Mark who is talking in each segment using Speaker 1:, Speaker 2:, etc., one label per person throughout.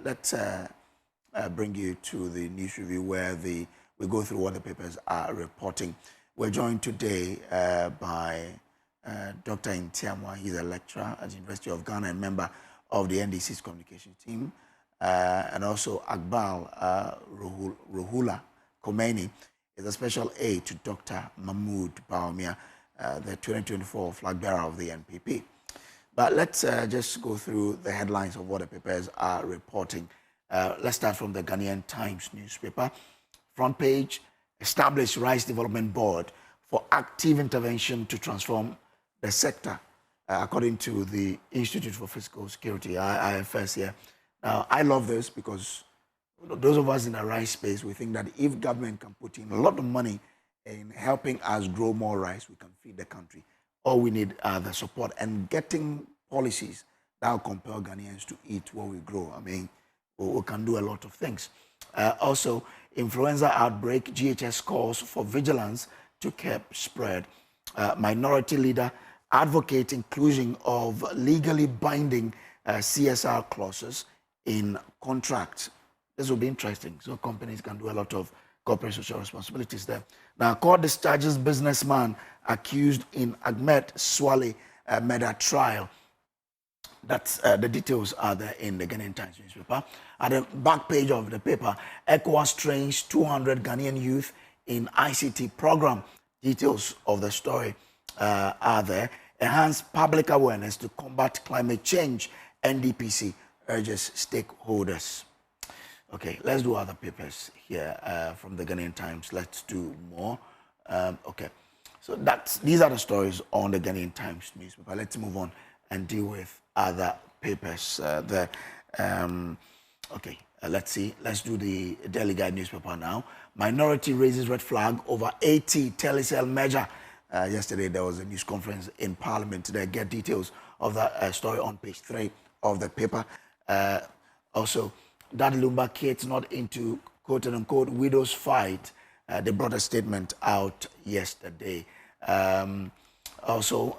Speaker 1: let's bring you to the news review where we go through what the papers are reporting. We're joined today by Dr. Ntiamwa. He's a lecturer at the University of Ghana and member of the NDC's communication team. And also Akbal Ruhula Khomeini is a special aide to Dr. Mahmoud Bawumia, the 2024 flagbearer of the NPP. But let's just go through the headlines of what the papers are reporting. Let's start from the Ghanaian Times newspaper. Front page, established Rice Development Board for active intervention to transform the sector, according to the Institute for Fiscal Security, IFS here. Now, I love this because those of us in the rice space, we think that if government can put in a lot of money in helping us grow more rice, we can feed the country. All we need are the support and getting policies that will compel Ghanaians to eat what we grow. I mean, we can do a lot of things. Also, influenza outbreak, GHS calls for vigilance to curb spread. Minority leader advocate inclusion of legally binding CSR clauses in contracts. This will be interesting. So companies can do a lot of corporate social responsibilities there. Now, court discharges businessman accused in Ahmed Swale murder trial. That's the details are there in the Ghanaian Times newspaper. At the back page of the paper, ECOWAS trains 200 Ghanaian youth in ICT program. Details of the story are there. Enhance public awareness to combat climate change. NDPC urges stakeholders. Okay, let's do other papers here from the Ghanaian Times. Let's do more. Okay, so these are the stories on the Ghanaian Times newspaper. Let's move on and deal with other papers there. Okay, let's see. Let's do the Daily Guide newspaper now. Minority raises red flag over 80 telecell measure. Yesterday there was a news conference in Parliament. They get details of that story on page 3 of the paper. Also, that Lumba Kate's not into quote-unquote widows fight. They brought a statement out yesterday. Also,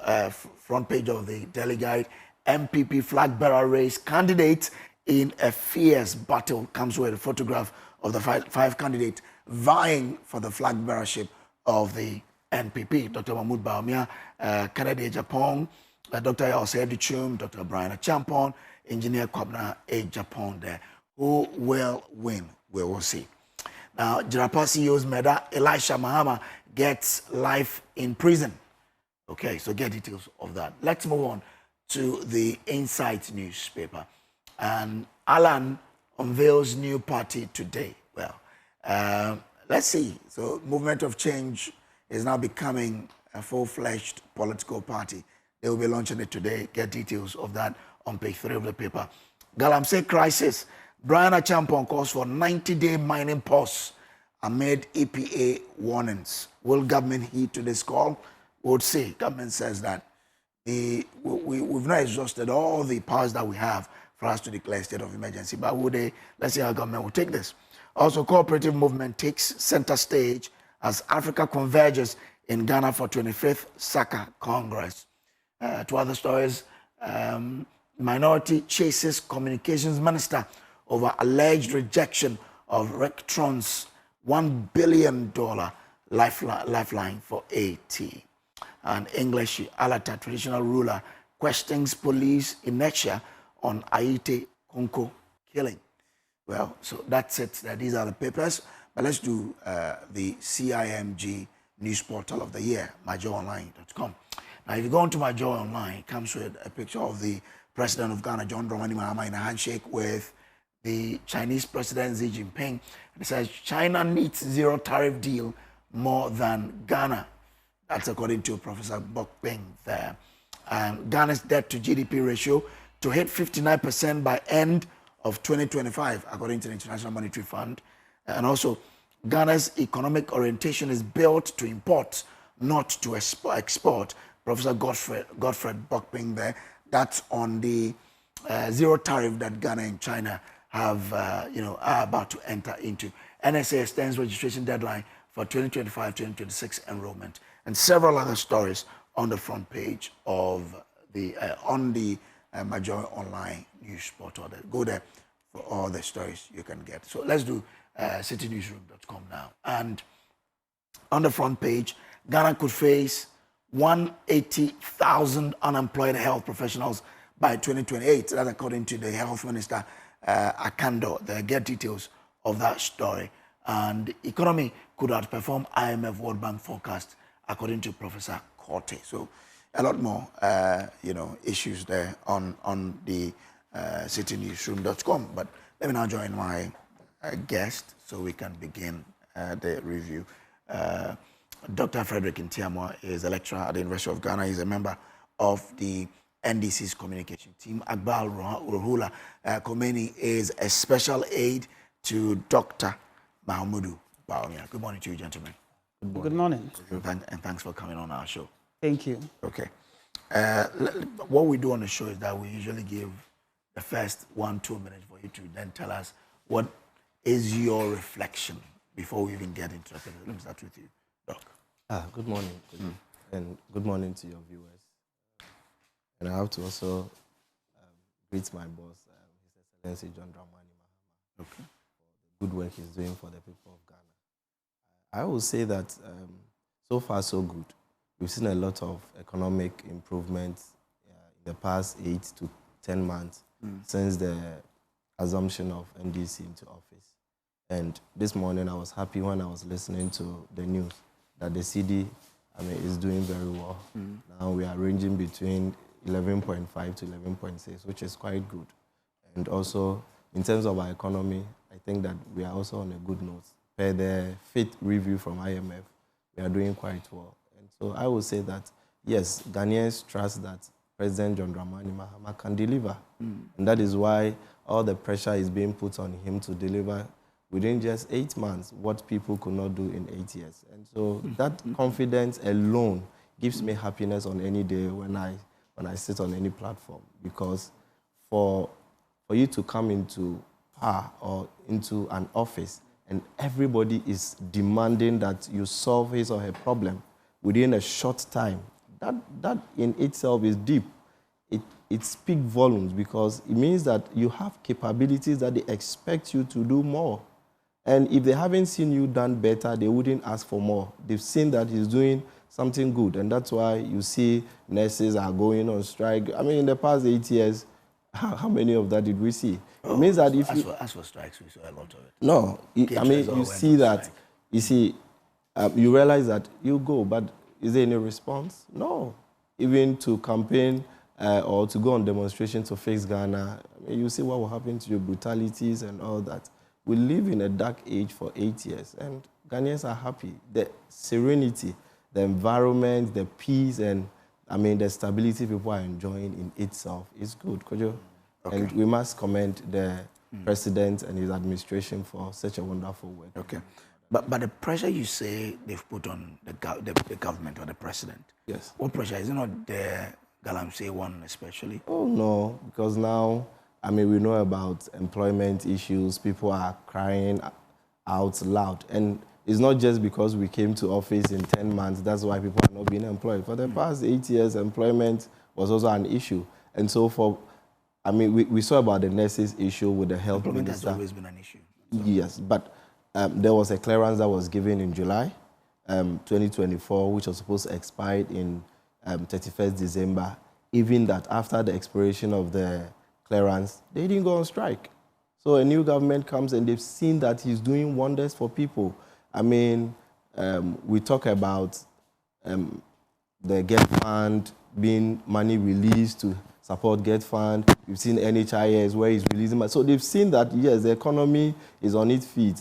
Speaker 1: front page of the Daily Guide, NPP flag bearer race candidates in a fierce battle. Comes with a photograph of the five candidates vying for the flag bearership of the NPP. Dr. Mahmoud Bawumia, Kennedy Japan, Dr. Osei Duchum, Dr. Brian Champon, Engineer Kwabna A. Japan there. Who will win? We will see. Now, Jirapa CEO's Meda, Elisha Mahama gets life in prison. Okay, so get details of that. Let's move on to the Insight newspaper. And Alan unveils new party today. Well, let's see. So, Movement of Change is now becoming a full-fledged political party. They will be launching it today. Get details of that on page 3 of the paper. Galamsey crisis. Brian Achampon calls for 90-day mining pause amid EPA warnings. Will government heed to this call? Would say government says that we've not exhausted all the powers that we have for us to declare a state of emergency. But would they? Let's see how government will take this. Also, cooperative movement takes center stage as Africa converges in Ghana for 25th SACA Congress. Two other stories. Minority chases communications minister over alleged rejection of Rectron's $1 billion lifeline for AT. And English Alata, traditional ruler, questions police inertia on Aite Konko killing. Well, so that's it. These are the papers. But let's do the CIMG news portal of the year, myjoyonline.com. Now, if you go onto My Joy Online, it comes with a picture of the President of Ghana, John Dramani Mahama, in a handshake with the Chinese President Xi Jinping. And it says China needs zero tariff deal more than Ghana. That's according to Professor Bokpeng there. Ghana's debt to GDP ratio to hit 59% by end of 2025, according to the International Monetary Fund. And also, Ghana's economic orientation is built to import, not to export. Professor Godfred Bokpeng there. That's on the zero tariff that Ghana and China have, are about to enter into. NSA extends registration deadline for 2025-2026 enrollment, and several other stories on the front page of the My Joy Online news portal. Go there for all the stories you can get. So let's do citynewsroom.com now. And on the front page, Ghana could face 180,000 unemployed health professionals by 2028. That's according to the health minister, Akando. They get details of that story. And the economy could outperform IMF World Bank forecast, according to Professor Corte. So a lot more, issues there on the citynewsroom.com. But let me now join my guest so we can begin the review. Dr. Frederick Ntiamwa is a lecturer at the University of Ghana. He's a member of the NDC's communication team. Akbal Ruhula Khomeini is a special aide to Dr. Mahamudu Bawumia. Good morning to you, gentlemen.
Speaker 2: Good morning.
Speaker 1: And thanks for coming on our show.
Speaker 2: Thank you.
Speaker 1: Okay. What we do on the show is that we usually give the first 1-2 minutes for you to then tell us what is your reflection before we even get into it. Let me start with you, Doc.
Speaker 3: Good morning. And good morning to your viewers. And I have to also greet my boss, His Excellency John Dramani Mahama,
Speaker 1: Okay.
Speaker 3: for the good work he's doing for the people of Ghana. I will say that so far so good. We've seen a lot of economic improvements in the past 8 to 10 months since the assumption of NDC into office. And this morning I was happy when I was listening to the news that the CD is doing very well. Now we are ranging between 11.5 to 11.6, which is quite good. And also, in terms of our economy, I think that we are also on a good note. Per the fifth review from IMF, we are doing quite well. And so I would say that, yes, Ghanaians trust that President John Dramani Mahama can deliver. And that is why all the pressure is being put on him to deliver within just 8 months what people could not do in 8 years. And so that confidence alone gives me happiness on any day when I sit on any platform, because for you to come into power or into an office and everybody is demanding that you solve his or her problem within a short time, that in itself is deep. It speaks volumes, because it means that you have capabilities that they expect you to do more. And if they haven't seen you done better, they wouldn't ask for more. They've seen that he's doing something good, and that's why you see nurses are going on strike. I mean, in the past 8 years, how many of that did we see? It means that if
Speaker 1: as for strikes, we saw a lot of it.
Speaker 3: No, you see that, you realize that you go, but is there any response? No. Even to campaign or to go on demonstration to fix Ghana, you see what will happen to your brutalities and all that. We live in a dark age for 8 years, and Ghanaians are happy. The serenity, the environment, the peace, and the stability people are enjoying in itself is good. Okay. And we must commend the president and his administration for such a wonderful work.
Speaker 1: Okay. But the pressure you say they've put on the government or the president,
Speaker 3: yes.
Speaker 1: What pressure? Is it not the Galamsey one especially?
Speaker 3: Oh, no, because now, we know about employment issues. People are crying out loud. And it's not just because we came to office in 10 months, that's why people are not being employed. For the past 8 years, employment was also an issue. And so we saw about the nurses issue with the health minister.
Speaker 1: Employment has always been an issue. So.
Speaker 3: Yes, but there was a clearance that was given in July 2024, which was supposed to expire in 31st December. Even that after the expiration of the clearance, they didn't go on strike. So a new government comes and they've seen that he's doing wonders for people. We talk about the Govt fund being money released to support Govt fund. We've seen NHIS where he's releasing money. So they've seen that, yes, the economy is on its feet.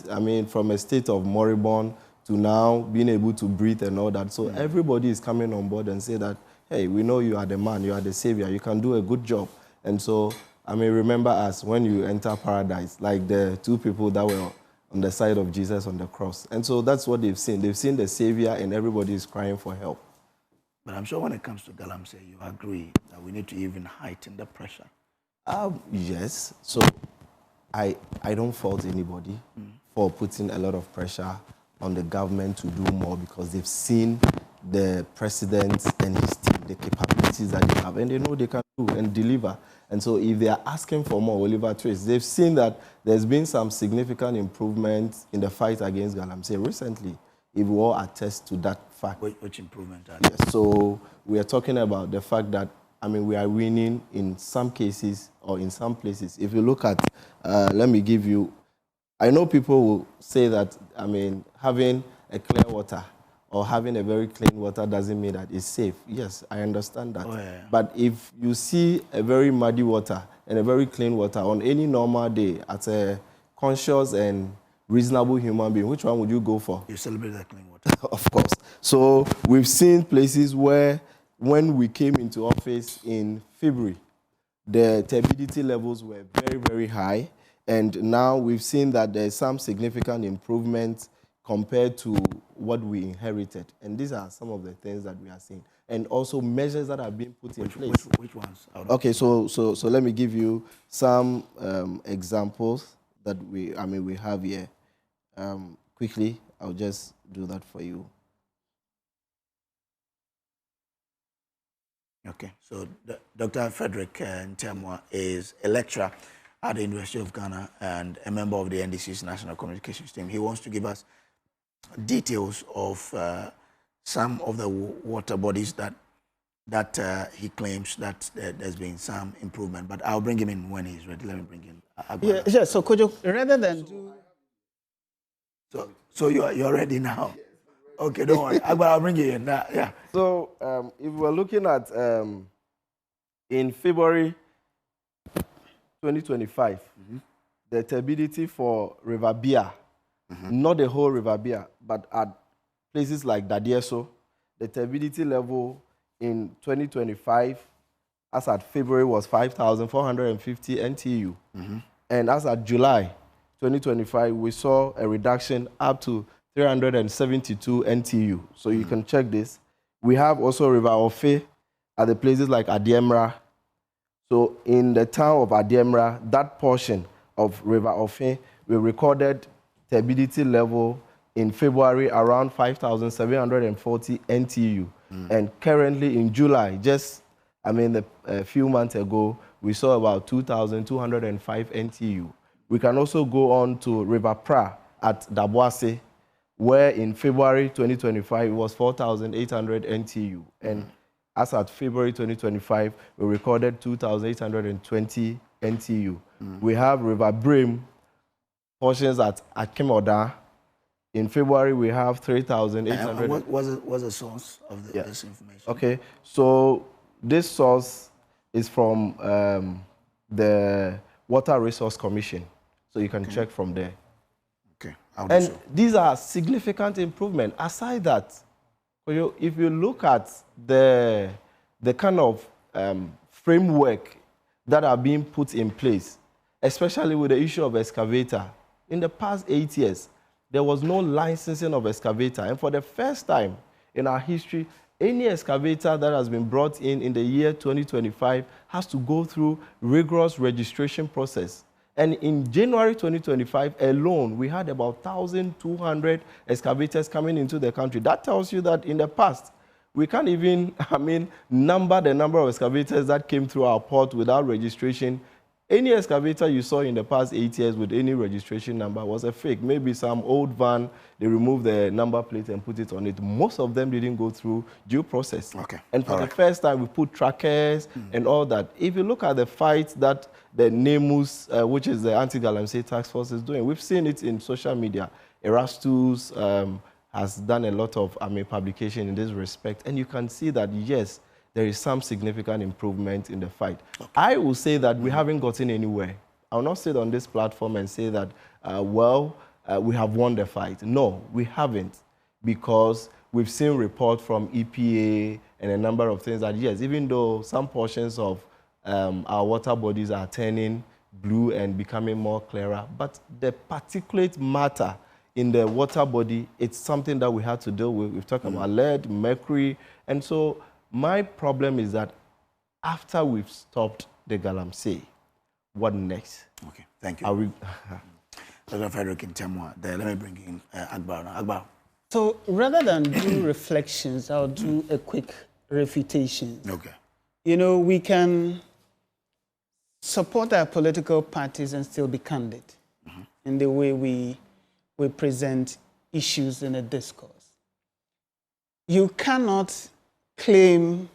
Speaker 3: From a state of moribund to now being able to breathe and all that. So everybody is coming on board and say that, hey, we know you are the man, you are the savior, you can do a good job. And so, remember us when you enter paradise, like the two people that were on the side of Jesus on the cross. And so that's what they've seen. They've seen the savior and everybody is crying for help.
Speaker 1: But I'm sure when it comes to Galamsey, you agree that we need to even heighten the pressure.
Speaker 3: Yes. So I don't fault anybody for putting a lot of pressure on the government to do more, because they've seen the president and his team, the capabilities that they have, and they know they can do and deliver. And so if they are asking for more Oliver Twist, they've seen that there's been some significant improvement in the fight against galamsey recently, if we all attest to that fact.
Speaker 1: Which improvement?
Speaker 3: Yes, so we are talking about the fact that, I mean, we are winning in some cases or in some places. If you look at, let me give you, I know people will say that, I mean, having a clear water or having a very clean water doesn't mean that it's safe. Yes, I understand that.
Speaker 1: Oh, yeah.
Speaker 3: But if you see a very muddy water and a very clean water on any normal day as a conscious and reasonable human being, which one would you go for?
Speaker 1: You celebrate the clean water.
Speaker 3: Of course. So we've seen places where when we came into office in February, the turbidity levels were very, very high. And now we've seen that there's some significant improvements compared to what we inherited. And these are some of the things that we are seeing. And also measures that have been put in place.
Speaker 1: Which ones?
Speaker 3: Okay, so let me give you some examples that we have here. Quickly, I'll just do that for you.
Speaker 1: Okay, so Dr. Frederick Ntemwa is a lecturer at the University of Ghana and a member of the NDC's National Communications team. He wants to give us details of some of the water bodies that he claims that there's been some improvement. But I'll bring him in when he's ready. Let me bring in Agba.
Speaker 2: Yeah, so Kojo, rather than do...
Speaker 1: So you're ready now? Okay, don't worry. Agba, I'll bring you in. Yeah.
Speaker 3: So if we're looking at in February 2025, the turbidity for River Bia, not the whole River Bia, but at places like Dadieso, the turbidity level in 2025, as at February, was 5,450 NTU. And as at July 2025, we saw a reduction up to 372 NTU. So you can check this. We have also River Ofe at the places like Adiemra. So in the town of Adiemra, that portion of River Ofe, we recorded turbidity level in February around 5,740 NTU. And currently in July, a few months ago, we saw about 2,205 NTU. We can also go on to River Pra at Daboase, where in February 2025, it was 4,800 NTU. And as at February 2025, we recorded 2,820 NTU. We have River Brim, portions at Akemoda. In February, we have 3,800.
Speaker 1: What's the source of this information?
Speaker 3: Okay, so this source is from the Water Resource Commission. So you can check from there.
Speaker 1: Okay.
Speaker 3: And these are significant improvement. Aside that, if you look at the kind of framework that are being put in place, especially with the issue of excavator, in the past 8 years, there was no licensing of excavator. And for the first time in our history, any excavator that has been brought in the year 2025 has to go through rigorous registration process. And in January 2025 alone, we had about 1,200 excavators coming into the country. That tells you that in the past, we can't even, number the number of excavators that came through our port without registration. Any excavator you saw in the past 8 years with any registration number was a fake. Maybe some old van, they removed the number plate and put it on it. Most of them didn't go through due process.
Speaker 1: Okay.
Speaker 3: And for the first time, we put trackers and all that. If you look at the fight that the NEMUS, which is the Anti-Galamsey Task Force, is doing, we've seen it in social media. Erastus has done a lot of publication in this respect. And you can see that, yes, there is some significant improvement in the fight. Okay. I will say that we haven't gotten anywhere. I will not sit on this platform and say that, we have won the fight. No, we haven't, because we've seen reports from EPA and a number of things that, yes, even though some portions of our water bodies are turning blue and becoming more clearer, but the particulate matter in the water body, it's something that we had to deal with. We've talked about lead, mercury, and so my problem is that after we've stopped the galamsey, what next?
Speaker 1: Okay, thank you. Dr. Frederick Ntemwa, let me bring in Agba now. Agba.
Speaker 2: So rather than do reflections, I'll do a quick refutation.
Speaker 1: Okay.
Speaker 2: You know, we can support our political parties and still be candid in the way we present issues in a discourse. You cannot claim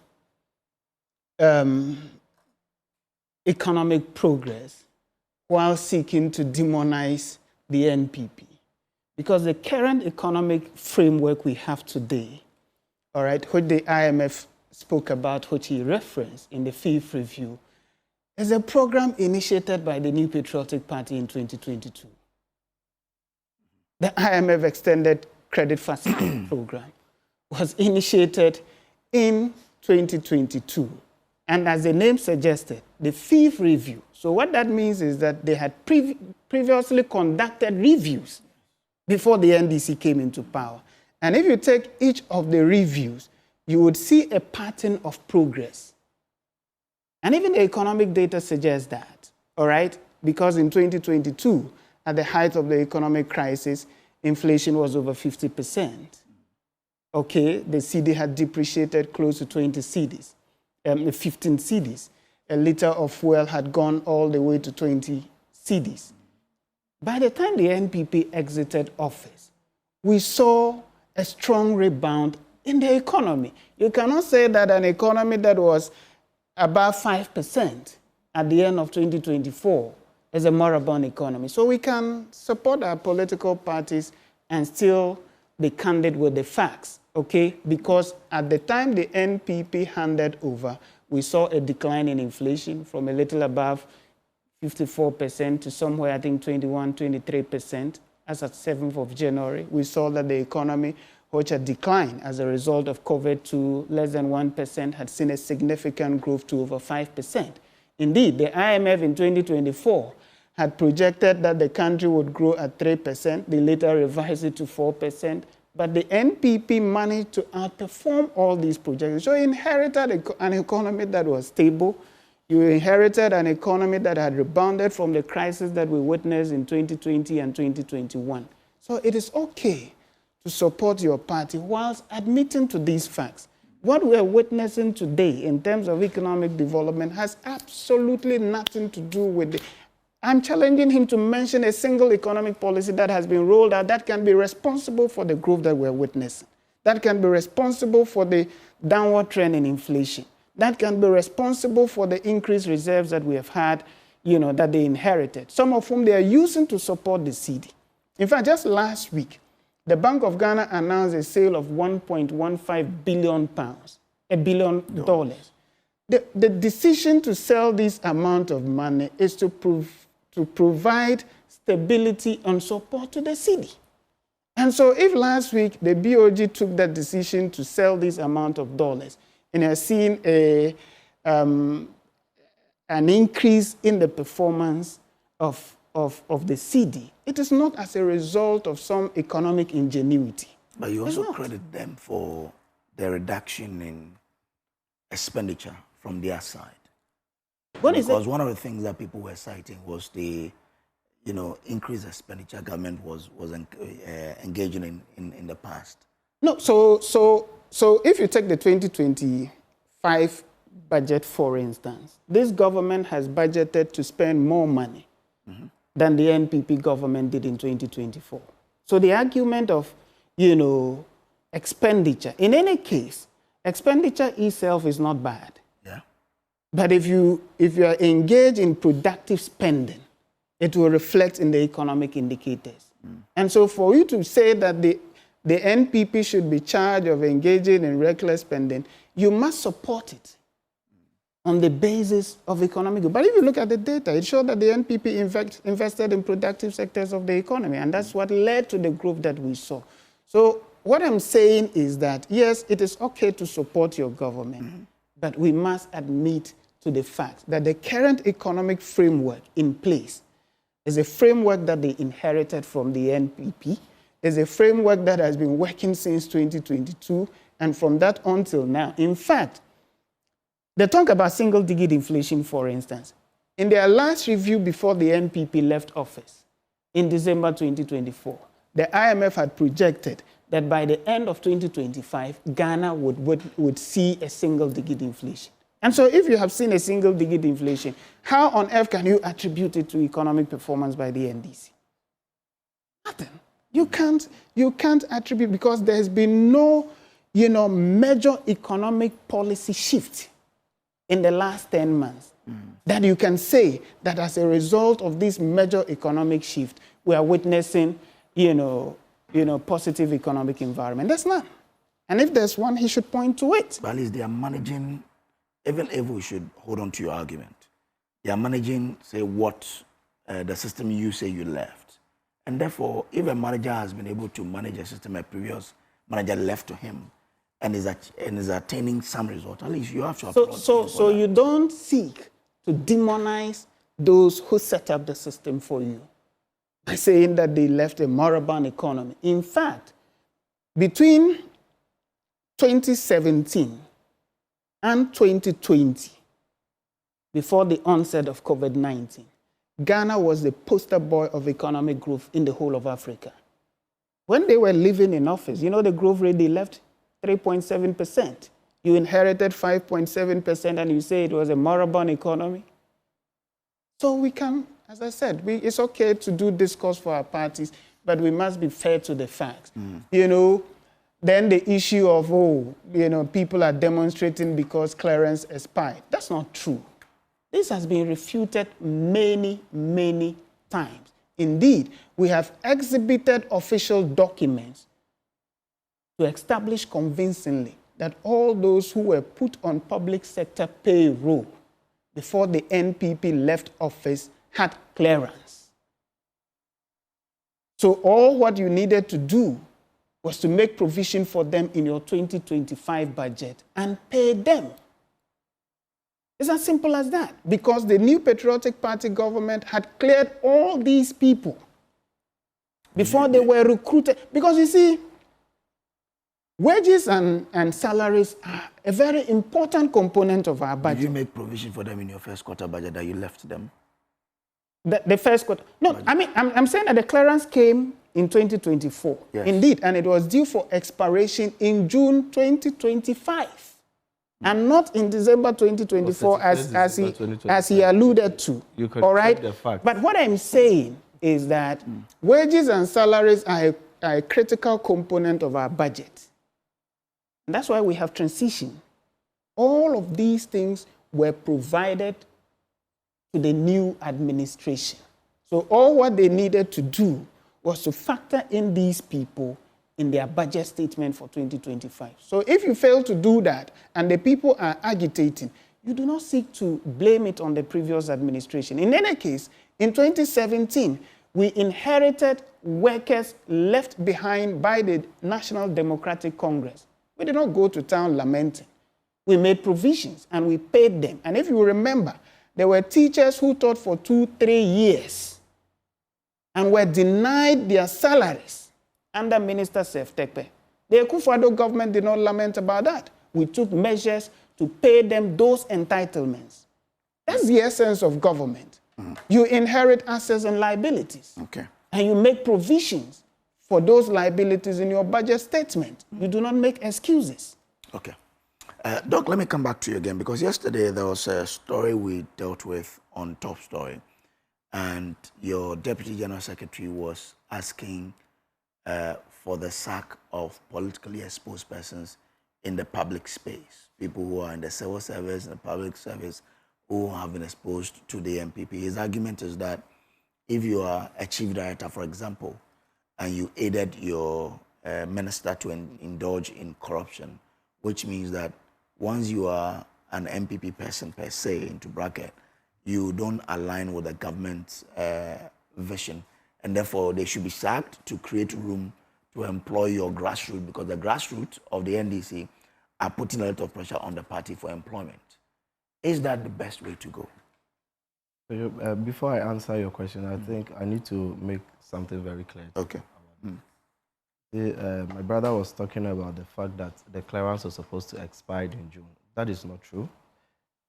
Speaker 2: economic progress while seeking to demonize the NPP. Because the current economic framework we have today, all right, which the IMF spoke about, which he referenced in the fifth review, is a program initiated by the new Patriotic Party in 2022. The IMF Extended Credit Facility Program was initiated in 2022. And as the name suggested, the fifth review. So what that means is that they had previously conducted reviews before the NDC came into power. And if you take each of the reviews, you would see a pattern of progress. And even the economic data suggests that, all right? Because in 2022, at the height of the economic crisis, inflation was over 50%. Okay, the cedi had depreciated close to 20 cedis, 15 cedis. A liter of fuel had gone all the way to 20 cedis. By the time the NPP exited office, we saw a strong rebound in the economy. You cannot say that an economy that was above 5% at the end of 2024 is a moribund economy. So we can support our political parties and still be candid with the facts, okay? Because at the time the NPP handed over, we saw a decline in inflation from a little above 54% to somewhere, I think, 21, 23%. As at 7th of January, we saw that the economy, which had declined as a result of COVID to less than 1%, had seen a significant growth to over 5%. Indeed, the IMF in 2024 had projected that the country would grow at 3%. They later revised it to 4%. But the NPP managed to outperform all these projections. So you inherited an economy that was stable. You inherited an economy that had rebounded from the crisis that we witnessed in 2020 and 2021. So it is okay to support your party whilst admitting to these facts. What we are witnessing today in terms of economic development has absolutely nothing to do with the... I'm challenging him to mention a single economic policy that has been rolled out that can be responsible for the growth that we're witnessing, that can be responsible for the downward trend in inflation, that can be responsible for the increased reserves that we have had, that they inherited, some of whom they are using to support the cedi. In fact, just last week, the Bank of Ghana announced a sale of 1.15 billion pounds, $1 billion. The decision to sell this amount of money is to provide stability and support to the cedi. And so if last week the BOG took that decision to sell this amount of dollars and has seen an increase in the performance of the cedi, it is not as a result of some economic ingenuity.
Speaker 1: But you also credit them for the reduction in expenditure from their side. Because one of the things that people were citing was the, increased expenditure government was engaging in the past.
Speaker 2: No, so if you take the 2025 budget, for instance, this government has budgeted to spend more money than the NPP government did in 2024. So the argument of, expenditure, in any case, expenditure itself is not bad.
Speaker 1: Yeah.
Speaker 2: But if you are engaged in productive spending, it will reflect in the economic indicators. And so for you to say that the NPP should be charged of engaging in reckless spending, you must support it on the basis of economic growth. But if you look at the data, it showed that the NPP invested in productive sectors of the economy, and that's what led to the growth that we saw. So what I'm saying is that, yes, it is okay to support your government, but we must admit to the fact that the current economic framework in place is a framework that they inherited from the NPP, is a framework that has been working since 2022, and from that until now. In fact, they talk about single-digit inflation, for instance. In their last review before the NPP left office in December 2024, the IMF had projected that by the end of 2025, Ghana would see a single-digit inflation. And so if you have seen a single-digit inflation, how on earth can you attribute it to economic performance by the NDC? Nothing. You can't attribute, because there's been no, major economic policy shift in the last 10 months that you can say that as a result of this major economic shift, we are witnessing, positive economic environment. There's none. And if there's one, he should point to it.
Speaker 1: But at least they are managing, even if we should hold on to your argument, they are managing, say, what the system you say you left. And therefore, if a manager has been able to manage a system a previous manager left to him and is attaining some result, at least you have to applaud.
Speaker 2: So you don't seek to demonize those who set up the system for you by saying that they left a moribund economy. In fact, between 2017 and 2020, before the onset of COVID-19, Ghana was the poster boy of economic growth in the whole of Africa. When they were living in office, the growth rate they left, 3.7%. You inherited 5.7% and you say it was a moribund economy. So we can, as I said, it's okay to do discourse for our parties, but we must be fair to the facts. Then the issue of, people are demonstrating because clearance expired. That's not true. This has been refuted many, many times. Indeed, we have exhibited official documents to establish convincingly that all those who were put on public sector payroll before the NPP left office had clearance. So all what you needed to do was to make provision for them in your 2025 budget and pay them. It's as simple as that, because the new Patriotic Party government had cleared all these people before they were recruited. Because you see, wages and salaries are a very important component of our budget.
Speaker 1: Did you make provision for them in your first quarter budget that you left them?
Speaker 2: The first quarter? No, budget. I mean, I'm saying that the clearance came in 2024.
Speaker 1: Yes.
Speaker 2: Indeed, and it was due for expiration in June 2025. And not in December 2024 as he alluded to.
Speaker 3: You could
Speaker 2: all right?
Speaker 3: the fact.
Speaker 2: But what I'm saying is that wages and salaries are a critical component of our budget. And that's why we have transition. All of these things were provided to the new administration. So all what they needed to do was to factor in these people in their budget statement for 2025. So if you fail to do that and the people are agitating, you do not seek to blame it on the previous administration. In any case, in 2017, we inherited workers left behind by the National Democratic Congress. We did not go to town lamenting. We made provisions and we paid them. And if you remember, there were teachers who taught for 2-3 years and were denied their salaries under Minister Seftekpe. The Akufo-Addo government did not lament about that. We took measures to pay them those entitlements. That's the essence of government. You inherit assets and liabilities.
Speaker 1: Okay.
Speaker 2: And you make provisions for those liabilities in your budget statement. You do not make excuses.
Speaker 1: Okay. Doc, let me come back to you again, because yesterday there was a story we dealt with on Top Story, and your Deputy General Secretary was asking for the sack of politically exposed persons in the public space, people who are in the civil service and the public service who have been exposed to the NPP. His argument is that if you are a chief director, for example, and you aided your minister to indulge in corruption, which means that once you are an NPP person per se, into bracket, you don't align with the government's vision, and therefore they should be sacked to create room to employ your grassroots, because the grassroots of the NDC are putting a lot of pressure on the party for employment. Is that the best way to go?
Speaker 3: Before I answer your question, I think I need to make something very clear.
Speaker 1: Okay.
Speaker 3: My brother was talking about the fact that the clearance was supposed to expire in June. That is not true.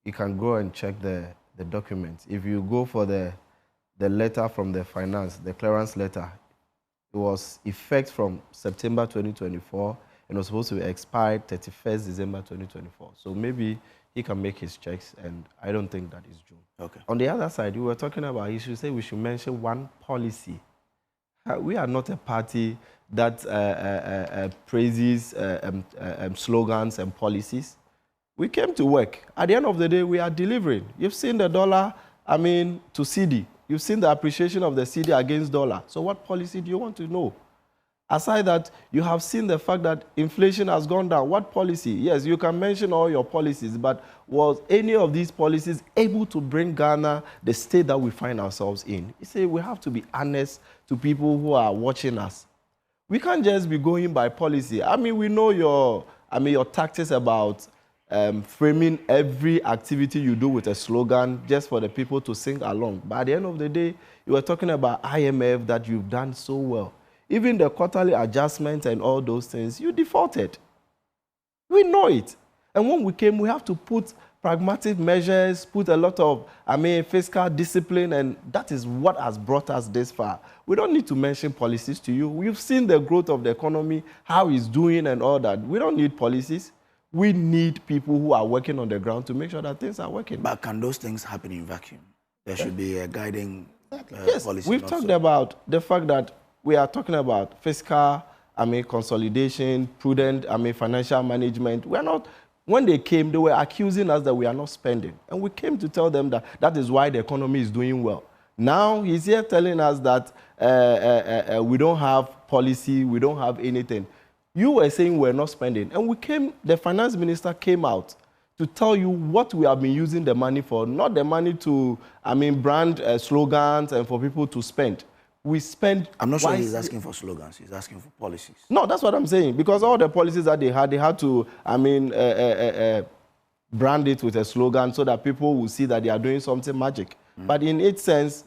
Speaker 3: You can go and check the documents. If you go for the letter from the finance, the clearance letter, it was effect from September 2024, and it was supposed to expire 31st December 2024. So maybe he can make his checks, and I don't think that is June.
Speaker 1: Okay.
Speaker 3: On the other side, we were talking about, you should say we should mention one policy. We are not a party that praises slogans and policies. We came to work. At the end of the day, we are delivering. You've seen the dollar, to CD. You've seen the appreciation of the CD against dollar. So what policy do you want to know? Aside that, you have seen the fact that inflation has gone down. What policy? Yes, you can mention all your policies, but was any of these policies able to bring Ghana the state that we find ourselves in? You see, we have to be honest to people who are watching us. We can't just be going by policy. We know your tactics about framing every activity you do with a slogan just for the people to sing along. But at the end of the day, you were talking about IMF that you've done so well. Even the quarterly adjustments and all those things, you defaulted. We know it. And when we came, we have to put pragmatic measures, put a lot of, fiscal discipline, and that is what has brought us this far. We don't need to mention policies to you. We've seen the growth of the economy, how it's doing and all that. We don't need policies. We need people who are working on the ground to make sure that things are working.
Speaker 1: But can those things happen in vacuum? There should be a guiding
Speaker 3: yes,
Speaker 1: policy.
Speaker 3: we've talked about the fact that we are talking about fiscal, consolidation, prudent, financial management. We're not, when they came, they were accusing us that we are not spending. And we came to tell them that that is why the economy is doing well. Now he's here telling us that we don't have policy, we don't have anything. You were saying we're not spending. And the finance minister came out to tell you what we have been using the money for, not the money to, brand slogans and for people to spend. We spend.
Speaker 1: I'm not sure he's asking for slogans. He's asking for policies.
Speaker 3: No, that's what I'm saying. Because all the policies that they had to, brand it with a slogan so that people will see that they are doing something magic. But in its sense,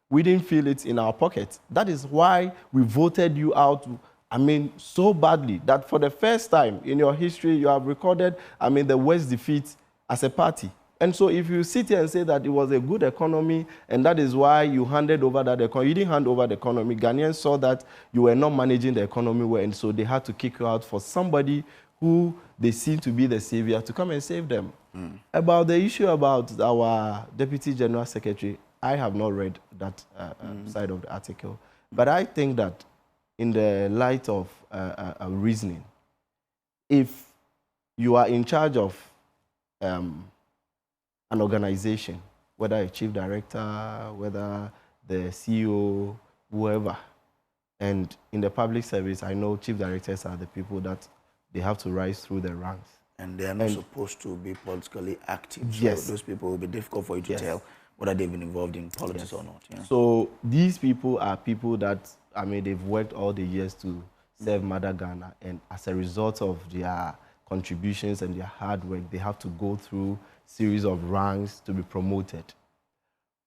Speaker 3: we didn't feel it in our pocket. That is why we voted you out, so badly that for the first time in your history, you have recorded, the worst defeat as a party. And so if you sit here and say that it was a good economy and that is why you handed over that economy, you didn't hand over the economy. Ghanaians saw that you were not managing the economy well, and so they had to kick you out for somebody who they seem to be the savior to come and save them. About the issue about our Deputy General Secretary, I have not read that side of the article. But I think that in the light of reasoning, if you are in charge of an organization, whether a chief director, whether the CEO, whoever. And in the public service, I know chief directors are the people that they have to rise through the ranks.
Speaker 1: And they are not supposed to be politically active.
Speaker 3: Yes.
Speaker 1: So those people will be difficult for you to tell whether they've been involved in politics or not. Yeah?
Speaker 3: So these people are people that, they've worked all the years to serve Mother Ghana. And as a result of their contributions and their hard work, they have to go through series of ranks to be promoted.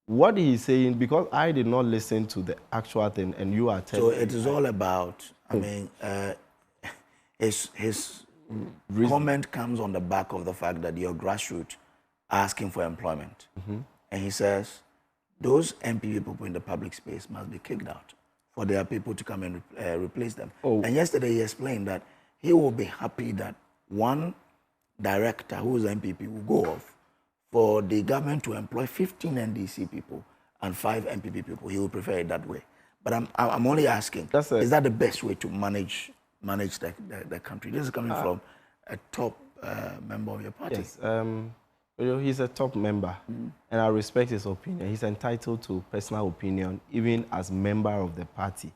Speaker 3: What he's saying, because I did not listen to the actual thing, and you are telling me.
Speaker 1: So it is all about, his comment comes on the back of the fact that your grassroots are asking for employment. And he says, those NPP people in the public space must be kicked out for their people to come and replace them. And yesterday he explained that he will be happy that one director who is NPP will go off for the government to employ 15 NDC people and 5 NPP people. He will prefer it that way. But I'm only asking, is that the best way to manage the country? This is coming from a top member of your party.
Speaker 3: Yes, he's a top member, and I respect his opinion. He's entitled to personal opinion, even as member of the party.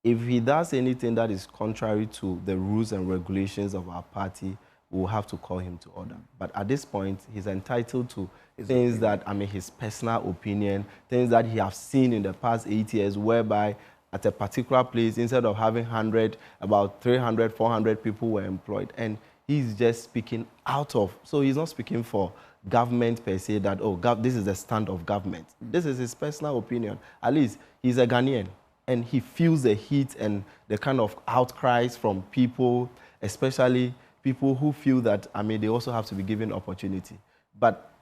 Speaker 3: If he does anything that is contrary to the rules and regulations of our party, we'll have to call him to order. But at this point, he's entitled to things that, his personal opinion, things that he has seen in the past 8 years, whereby at a particular place, instead of having 100, about 300, 400 people were employed. And he's just speaking out of, so he's not speaking for government per se, that, this is the stand of government. This is his personal opinion. At least he's a Ghanaian, and he feels the heat and the kind of outcries from people, especially people who feel that, they also have to be given opportunity. But,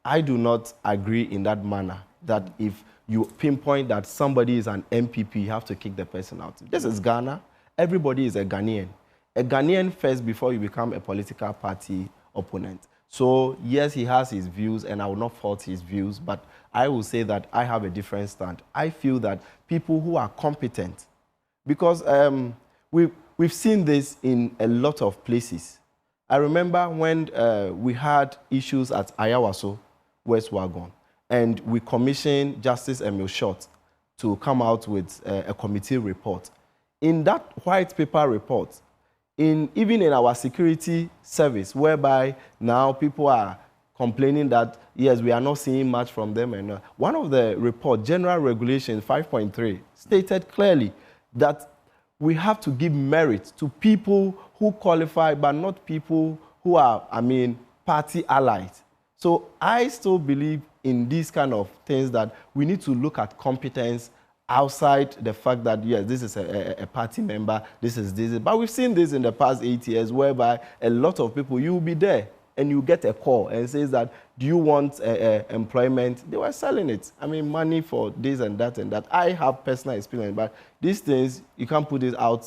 Speaker 3: I do not agree in that manner, that if you pinpoint that somebody is an NPP, you have to kick the person out. This is Ghana. Everybody is a Ghanaian. a Ghanaian first before you become a political party opponent. So yes, he has his views, and I will not fault his views, but I will say that I have a different stand. I feel that people who are competent, because we've seen this in a lot of places. I remember when we had issues at Ayawaso, West Wagon, and we commissioned Justice Emil Short to come out with a committee report. In that white paper report, even in our security service, whereby now people are complaining that, yes, we are not seeing much from them. And one of the report, General Regulation 5.3, stated clearly that we have to give merit to people who qualify, but not people who are, party allies. So I still believe in these kind of things that we need to look at competence outside the fact that, yes, this is a party member, this is this. But we've seen this in the past 8 years, whereby a lot of people, you will be there and you get a call and says that, do you want employment? They were selling it. Money for this and that and that. I have personal experience, but these things, you can't put it out,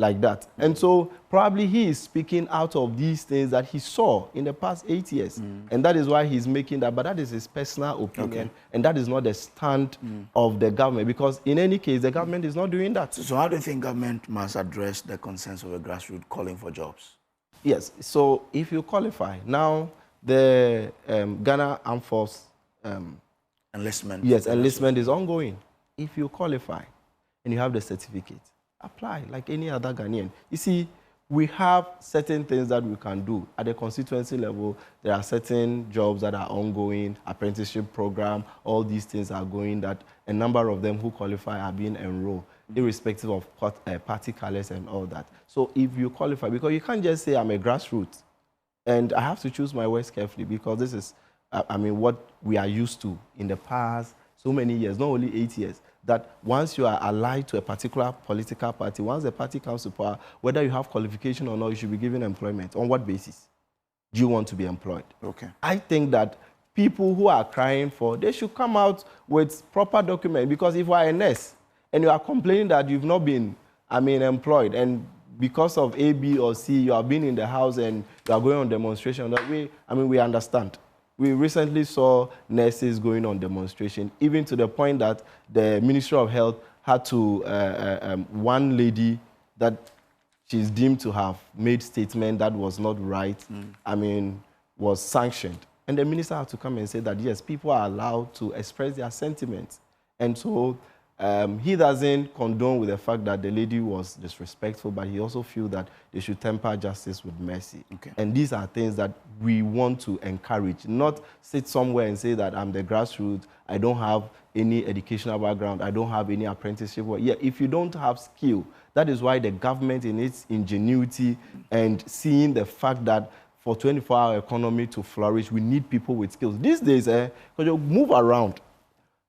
Speaker 3: like that. And so probably he is speaking out of these things that he saw in the past 8 years. And that is why he's making that, but that is his personal opinion. Okay. And that is not the stand of the government, because in any case, the government is not doing that.
Speaker 1: So how do you think government must address the concerns of the grassroots calling for jobs?
Speaker 3: Yes, so if you qualify, now the Ghana Armed Force
Speaker 1: enlistment.
Speaker 3: Yes, enlistment is ongoing. If you qualify and you have the certificate, apply like any other Ghanaian. You see, we have certain things that we can do. At the constituency level, there are certain jobs that are ongoing, apprenticeship program, all these things are going, that a number of them who qualify are being enrolled, irrespective of party colors and all that. So if you qualify, because you can't just say I'm a grassroots, and I have to choose my words carefully, because this is, what we are used to in the past so many years, not only 8 years, that once you are allied to a particular political party, once the party comes to power, whether you have qualification or not, you should be given employment. On what basis do you want to be employed? Okay. I think that people who are crying for, they should come out with proper document, because if you are a nurse and you are complaining that you've not been, employed, and because of A, B, or C, you have been in the house and you are going on demonstration, that we understand. We recently saw nurses going on demonstration, even to the point that the Ministry of Health had to, one lady that she's deemed to have made statement that was not right, was sanctioned. And the minister had to come and say that, yes, people are allowed to express their sentiments. And so he doesn't condone with the fact that the lady was disrespectful, but he also feels that they should temper justice with mercy. Okay. And these are things that we want to encourage, not sit somewhere and say that I'm the grassroots, I don't have any educational background, I don't have any apprenticeship. Yeah, if you don't have skill, that is why the government, in its ingenuity and seeing the fact that for 24-hour economy to flourish, we need people with skills. These days, because you move around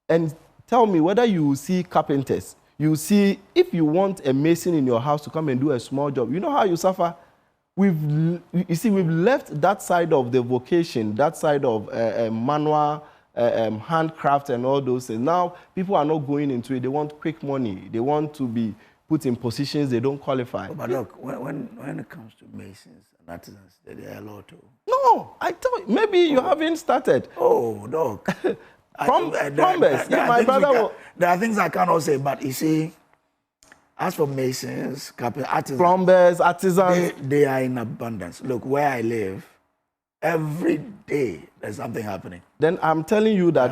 Speaker 3: and tell me whether you see carpenters, you see, if you want a mason in your house to come and do a small job, you know how you suffer? We've left that side of the vocation, that side of manual, handcraft and all those things. Now, people are not going into it. They want quick money. They want to be put in positions they don't qualify.
Speaker 1: Oh, but look, when it comes to masons and artisans, there are a lot too.
Speaker 3: No, I thought maybe you haven't started.
Speaker 1: Oh, look.
Speaker 3: Plumbers. My brother
Speaker 1: there are things I cannot say, but you see, as for masons, artisans,
Speaker 3: plumbers, artisans,
Speaker 1: they are in abundance. Look, where I live, every day there's something happening.
Speaker 3: Then I'm telling you that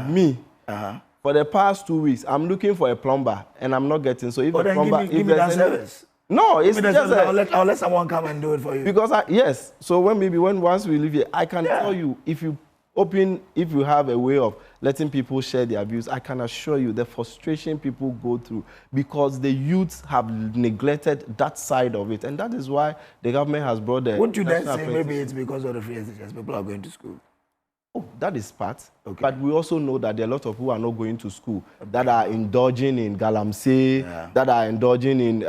Speaker 3: for the past 2 weeks, I'm looking for a plumber and I'm not getting. So if a plumber,
Speaker 1: give me that service.
Speaker 3: No, it's just
Speaker 1: I'll let someone come and do it for you.
Speaker 3: Because yes, so once we leave here, I can tell you, if you have a way of letting people share their views, I can assure you the frustration people go through, because the youths have neglected that side of it. And that is why the government has brought the...
Speaker 1: Wouldn't you then say maybe it's because of the free education, people are going to school?
Speaker 3: Oh, that is part. Okay. But we also know that there are a lot of who are not going to school, that are indulging in galamsey, that are indulging in,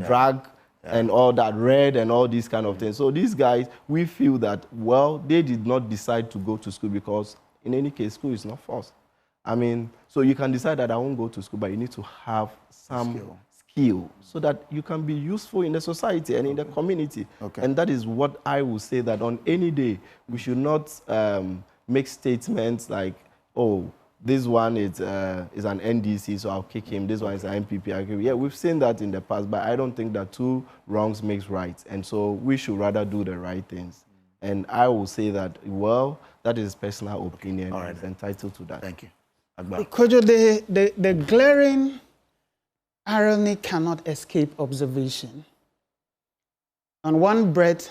Speaker 3: drug, and all that, red and all these kind of things. So these guys, we feel that, well, they did not decide to go to school because, in any case, school is not forced. So you can decide that I won't go to school, but you need to have some skill so that you can be useful in the society and in the community.
Speaker 1: Okay.
Speaker 3: And that is what I will say, that on any day, we should not make statements like, oh, this one is an NDC, so I'll kick him. This one is an NPP, I'll kick him. Yeah, we've seen that in the past, but I don't think that two wrongs makes right. And so we should rather do the right things. And I will say that, well, that is his personal opinion.
Speaker 1: All right.
Speaker 3: He's entitled to that.
Speaker 1: Thank you.
Speaker 2: Kojo, the glaring irony cannot escape observation. On one breath,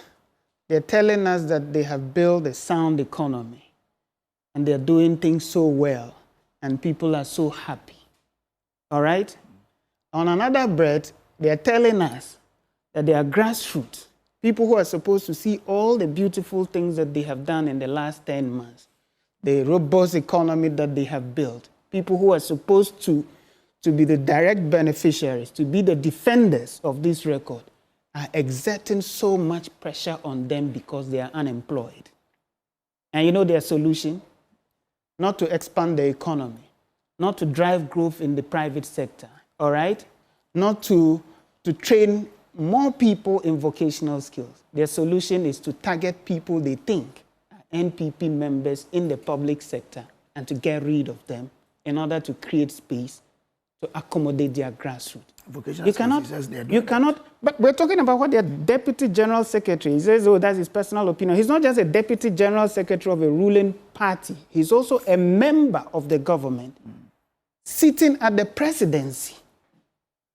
Speaker 2: they're telling us that they have built a sound economy and they're doing things so well and people are so happy. All right? On another breath, they're telling us that they are grassroots, people who are supposed to see all the beautiful things that they have done in the last 10 months. The robust economy that they have built, people who are supposed to be the direct beneficiaries, to be the defenders of this record, are exerting so much pressure on them because they are unemployed. And you know their solution? Not to expand the economy, not to drive growth in the private sector, all right? Not to train more people in vocational skills. Their solution is to target people they think NPP members in the public sector and to get rid of them in order to create space to accommodate their grassroots. You cannot, but we're talking about what their deputy general secretary, he says, oh, that's his personal opinion. He's not just a deputy general secretary of a ruling party. He's also a member of the government sitting at the presidency.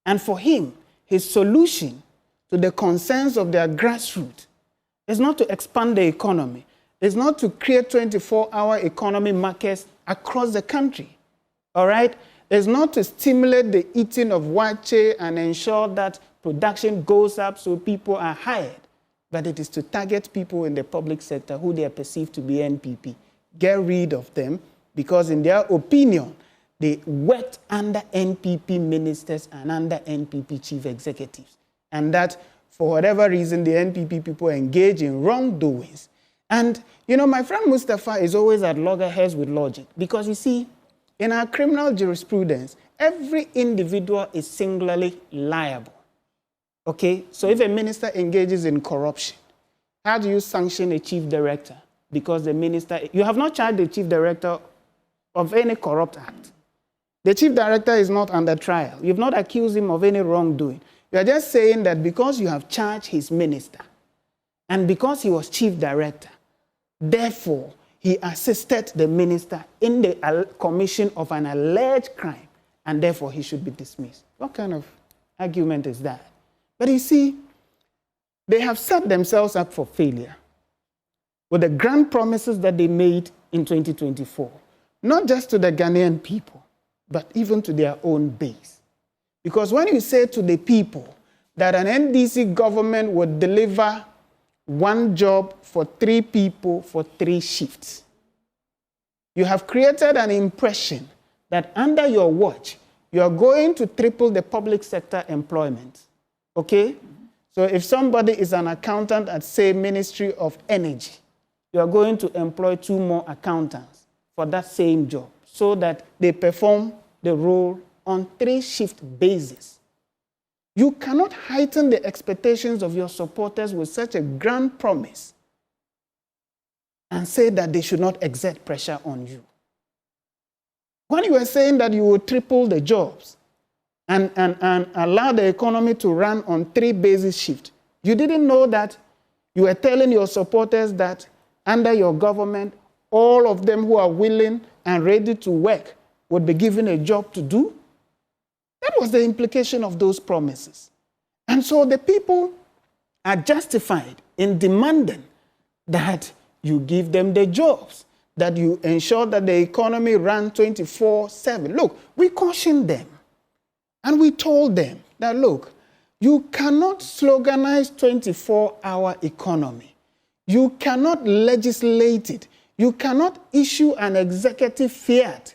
Speaker 2: And for him, his solution to the concerns of their grassroots is not to expand the economy. It's not to create 24-hour economy markets across the country, all right? It's not to stimulate the eating of wache and ensure that production goes up so people are hired, but it is to target people in the public sector who they are perceived to be NPP, get rid of them, because in their opinion, they worked under NPP ministers and under NPP chief executives, and that for whatever reason, the NPP people engage in wrongdoings. And, you know, my friend Mustafa is always at loggerheads with logic because, you see, in our criminal jurisprudence, every individual is singularly liable. Okay? So if a minister engages in corruption, how do you sanction a chief director? Because the minister, you have not charged the chief director of any corrupt act. The chief director is not under trial. You've not accused him of any wrongdoing. You are just saying that because you have charged his minister and because he was chief director, therefore, he assisted the minister in the commission of an alleged crime, and therefore he should be dismissed. What kind of argument is that? But you see, they have set themselves up for failure with the grand promises that they made in 2024, not just to the Ghanaian people, but even to their own base. Because when you say to the people that an NDC government would deliver one job for 3 people for 3 shifts, you have created an impression that under your watch, you are going to triple the public sector employment. Okay? So if somebody is an accountant at, say, Ministry of Energy, you are going to employ 2 more accountants for that same job so that they perform the role on 3-shift basis. You cannot heighten the expectations of your supporters with such a grand promise and say that they should not exert pressure on you. When you were saying that you would triple the jobs and allow the economy to run on 3 basis shifts, you didn't know that you were telling your supporters that under your government, all of them who are willing and ready to work would be given a job to do? That was the implication of those promises. And so the people are justified in demanding that you give them the jobs, that you ensure that the economy runs 24/7. Look, we cautioned them and we told them that, look, you cannot sloganize 24-hour economy. You cannot legislate it. You cannot issue an executive fiat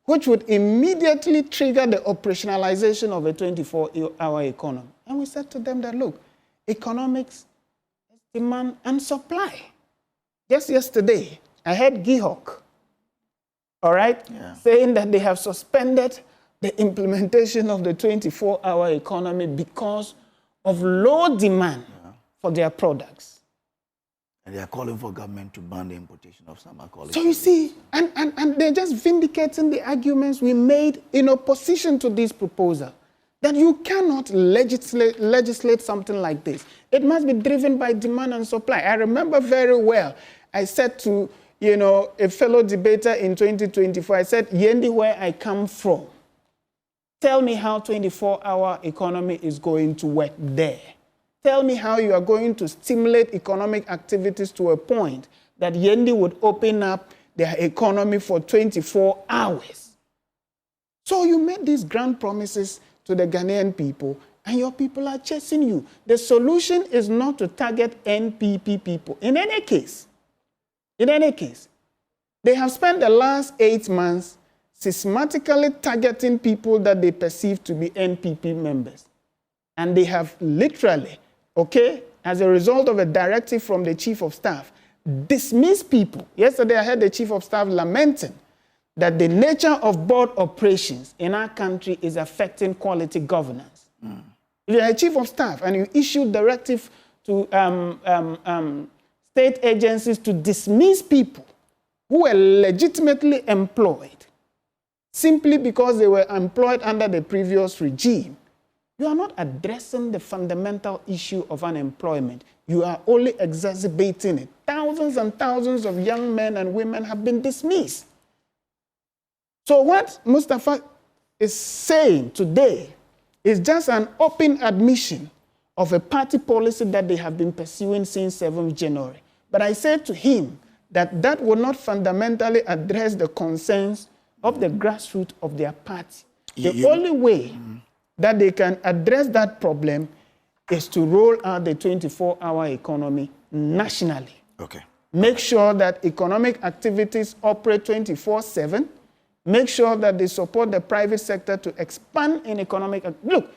Speaker 2: which would immediately trigger the operationalization of a 24-hour economy. And we said to them that, look, economics is demand and supply. Just yesterday, I heard Gihok, all right, saying that they have suspended the implementation of the 24-hour economy because of low demand for their products.
Speaker 1: And they are calling for government to ban the importation of some alcoholic.
Speaker 2: So you see, and they're just vindicating the arguments we made in opposition to this proposal, that you cannot legislate something like this. It must be driven by demand and supply. I remember very well, I said to, a fellow debater in 2024, I said, Yendi, where I come from, tell me how 24-hour economy is going to work there. Tell me how you are going to stimulate economic activities to a point that Yendi would open up their economy for 24 hours. So you made these grand promises to the Ghanaian people, and your people are chasing you. The solution is not to target NPP people. In any case, they have spent the last 8 months systematically targeting people that they perceive to be NPP members. And they have literally, as a result of a directive from the Chief of Staff, dismissed people. Yesterday, I heard the Chief of Staff lamenting that the nature of board operations in our country is affecting quality governance. If you're a Chief of Staff and you issue directive to state agencies to dismiss people who were legitimately employed simply because they were employed under the previous regime, you are not addressing the fundamental issue of unemployment. You are only exacerbating it. Thousands and thousands of young men and women have been dismissed. So what Mustafa is saying today is just an open admission of a party policy that they have been pursuing since 7th January. But I said to him that that will not fundamentally address the concerns of the grassroots of their party. The only way that they can address that problem is to roll out the 24-hour economy nationally. Make sure that economic activities operate 24/7. Make sure that they support the private sector to expand in economic. Look,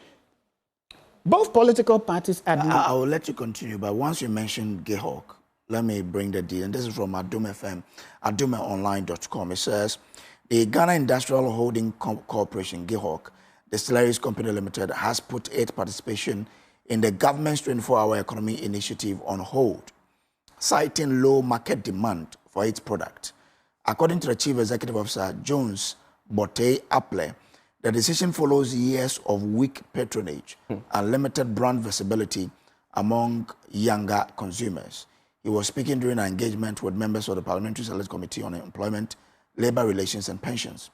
Speaker 2: both political parties admit.
Speaker 1: I will let you continue, but once you mentioned GEHOC, let me bring the deal. And this is from Adum FM, adumeonline.com. It says, the Ghana Industrial Holding Corporation, GEHOC, Distilleries Company Limited, has put its participation in the government's 24-hour economy initiative on hold, citing low market demand for its product. According to the Chief Executive Officer, Jones Bote Apple, the decision follows years of weak patronage and limited brand visibility among younger consumers. He was speaking during an engagement with members of the Parliamentary Select Committee on Employment, Labour Relations and Pensions.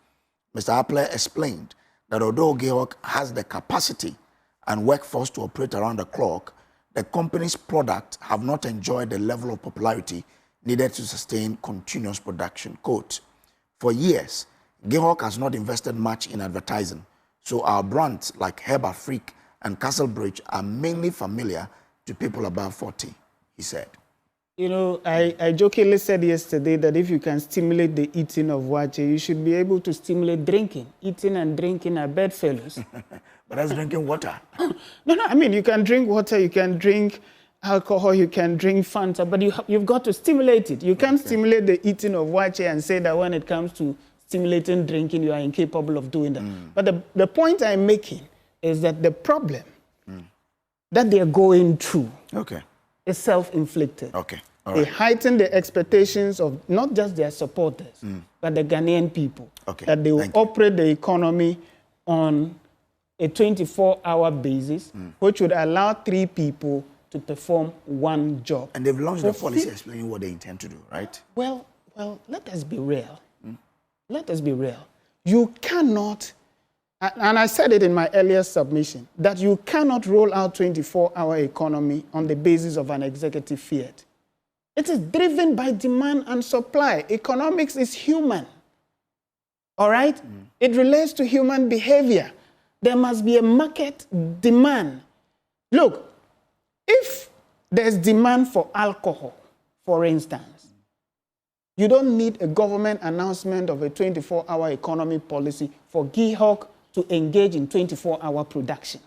Speaker 1: Mr. Apple explained that although GEHOC has the capacity and workforce to operate around the clock, the company's products have not enjoyed the level of popularity needed to sustain continuous production. Quote, for years, GEHOC has not invested much in advertising, so our brands like Herb Afrique and Castlebridge are mainly familiar to people above 40, he said.
Speaker 2: You know, I jokingly said yesterday that if you can stimulate the eating of wache, you should be able to stimulate drinking. Eating and drinking are bedfellows.
Speaker 1: But that's drinking water.
Speaker 2: No, I mean, you can drink water, you can drink alcohol, you can drink Fanta, but you've got to stimulate it. You can't stimulate the eating of wache and say that when it comes to stimulating drinking, you are incapable of doing that. But the point I'm making is that the problem that they're going through is self-inflicted.
Speaker 1: All right.
Speaker 2: They heighten the expectations of not just their supporters, but the Ghanaian people, that they will operate the economy on a 24-hour basis, which would allow 3 people to perform one job.
Speaker 1: And they've launched a policy explaining what they intend to do, right?
Speaker 2: Well, let us be real. Let us be real. You cannot, and I said it in my earlier submission, that you cannot roll out 24-hour economy on the basis of an executive fiat. It is driven by demand and supply. Economics is human. All right? It relates to human behavior. There must be a market demand. Look, if there's demand for alcohol, for instance, you don't need a government announcement of a 24-hour economy policy for GEHOC to engage in 24-hour production.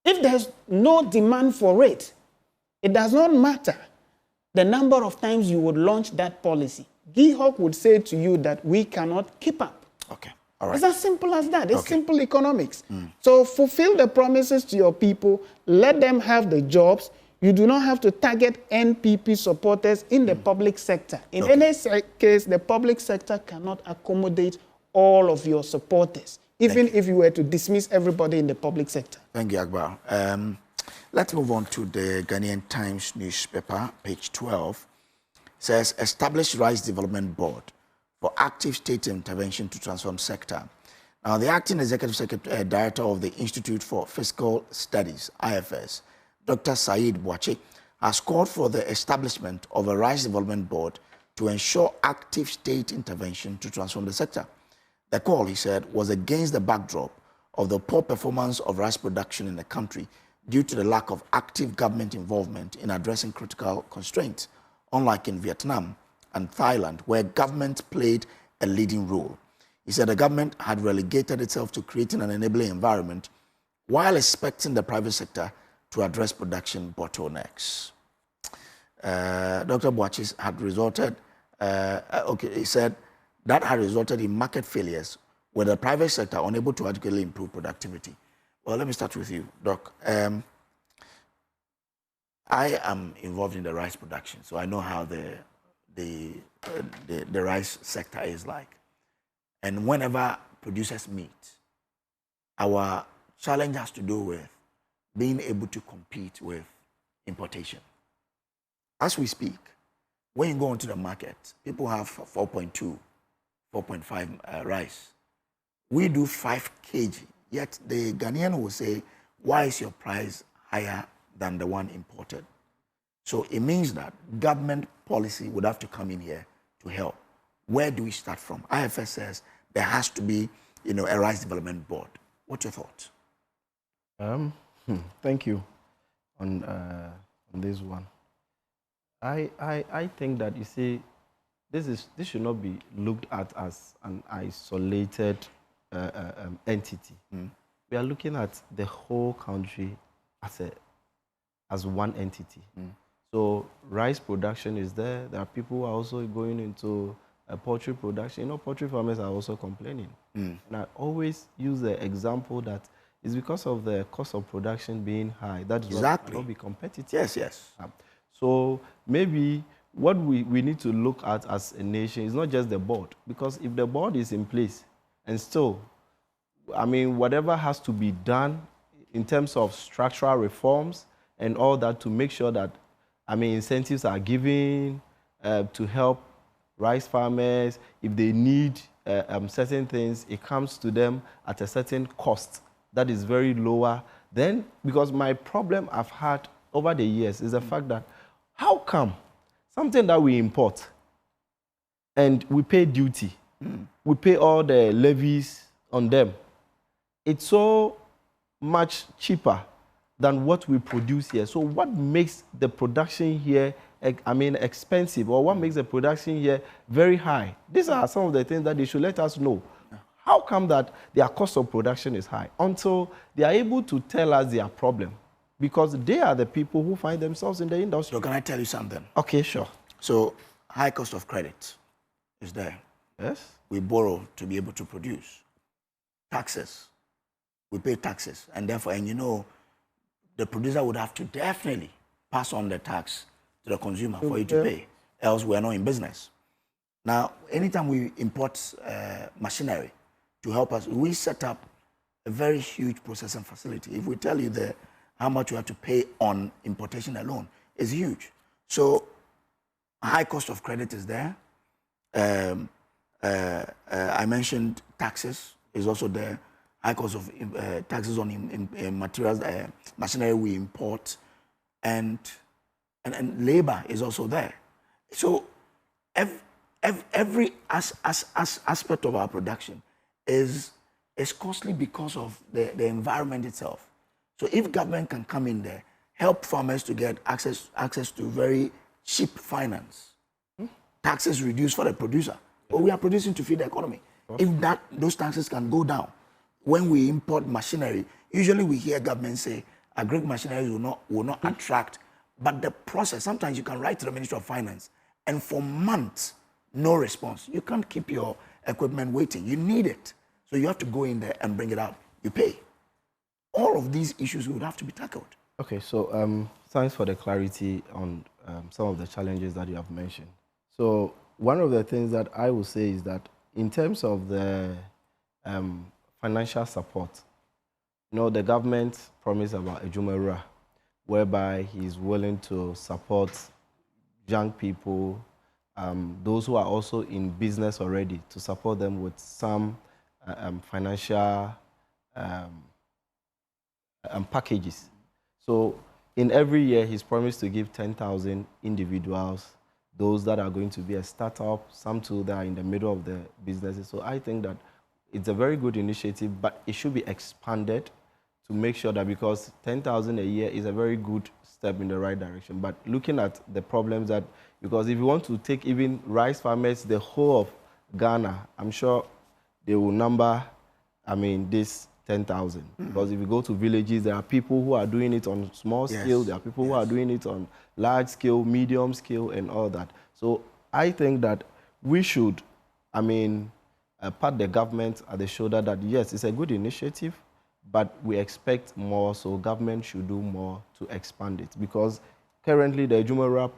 Speaker 2: If there's no demand for it, it does not matter the number of times you would launch that policy. GEHOC would say to you that we cannot keep up.
Speaker 1: All right.
Speaker 2: It's as simple as that. It's simple economics. So fulfill the promises to your people. Let them have the jobs. You do not have to target NPP supporters in the public sector. In any case, the public sector cannot accommodate all of your supporters, even if you were to dismiss everybody in the public sector.
Speaker 1: Thank you, Akbar. Let's move on to the Ghanaian Times newspaper, page 12. It says, establish Rice Development Board for active state intervention to transform sector. Now, the acting executive director of the Institute for Fiscal Studies, IFS, Dr. Said Boache, has called for the establishment of a Rice Development Board to ensure active state intervention to transform the sector. The call, he said, was against the backdrop of the poor performance of rice production in the country due to the lack of active government involvement in addressing critical constraints, unlike in Vietnam and Thailand, where government played a leading role. He said the government had relegated itself to creating an enabling environment while expecting the private sector to address production bottlenecks. Dr. Boache had resulted, he said that had resulted in market failures where the private sector unable to adequately improve productivity. Well, let me start with you, Doc. I am involved in the rice production, so I know how the rice sector is like. And whenever producers meet, our challenge has to do with being able to compete with importation. As we speak, when you go into the market, people have 4.2, 4.5 rice. We do 5 kg, yet the Ghanaian will say, why is your price higher than the one imported? So it means that government policy would have to come in here to help. Where do we start from? IFS says there has to be, a rice development board. What's your thoughts?
Speaker 3: Thank you on this one. I think that, you see, this should not be looked at as an isolated entity. We are looking at the whole country as one entity. So rice production is there. There are people who are also going into poultry production. Poultry farmers are also complaining. And I always use the example that it's because of the cost of production being high. That is why we cannot be competitive.
Speaker 1: Yes.
Speaker 3: So maybe what we need to look at as a nation is not just the board, because if the board is in place and still, whatever has to be done in terms of structural reforms and all that to make sure that, incentives are given to help rice farmers. If they need certain things, it comes to them at a certain cost that is very lower. Then, because my problem I've had over the years is the fact that how come something that we import and we pay duty, we pay all the levies on them, it's so much cheaper than what we produce here. So what makes the production here, expensive, or what makes the production here very high? These are some of the things that they should let us know. How come that their cost of production is high? Until they are able to tell us their problem, because they are the people who find themselves in the industry.
Speaker 1: So can I tell you something?
Speaker 3: Okay, sure.
Speaker 1: So high cost of credit is there.
Speaker 3: Yes.
Speaker 1: We borrow to be able to produce. Taxes. We pay taxes. And therefore, the producer would have to definitely pass on the tax to the consumer for you to pay. Else we're not in business. Now, anytime we import machinery to help us, we set up a very huge processing facility. If we tell you how much you have to pay on importation alone, it's huge. So high cost of credit is there. I mentioned taxes is also there. High cost of taxes on materials, machinery we import, and labor is also there. So every aspect of our production is costly because of the environment itself. So if government can come in there, help farmers to get access to very cheap finance, taxes reduced for the producer, but we are producing to feed the economy. If those taxes can go down, when we import machinery, usually we hear government say agric machinery will not attract, but the process, sometimes you can write to the Ministry of Finance and for months, no response. You can't keep your equipment waiting. You need it. So you have to go in there and bring it out. You pay. All of these issues would have to be tackled.
Speaker 3: Okay, so thanks for the clarity on some of the challenges that you have mentioned. So one of the things that I will say is that in terms of the financial support, the government promised about Ejumera, whereby he's willing to support young people, those who are also in business already, to support them with some financial packages. So in every year, he's promised to give 10,000 individuals, those that are going to be a startup, some too that are in the middle of the businesses. So I think that it's a very good initiative, but it should be expanded to make sure that, because 10,000 a year is a very good step in the right direction. But looking at the problems that, because if you want to take even rice farmers, the whole of Ghana, I'm sure they will number, this 10,000. Because if you go to villages, there are people who are doing it on small scale, there are people who are doing it on large scale, medium scale, and all that. So I think that we should, pat the government at the shoulder that, yes, it's a good initiative, but we expect more, so government should do more to expand it. Because currently the Ejumera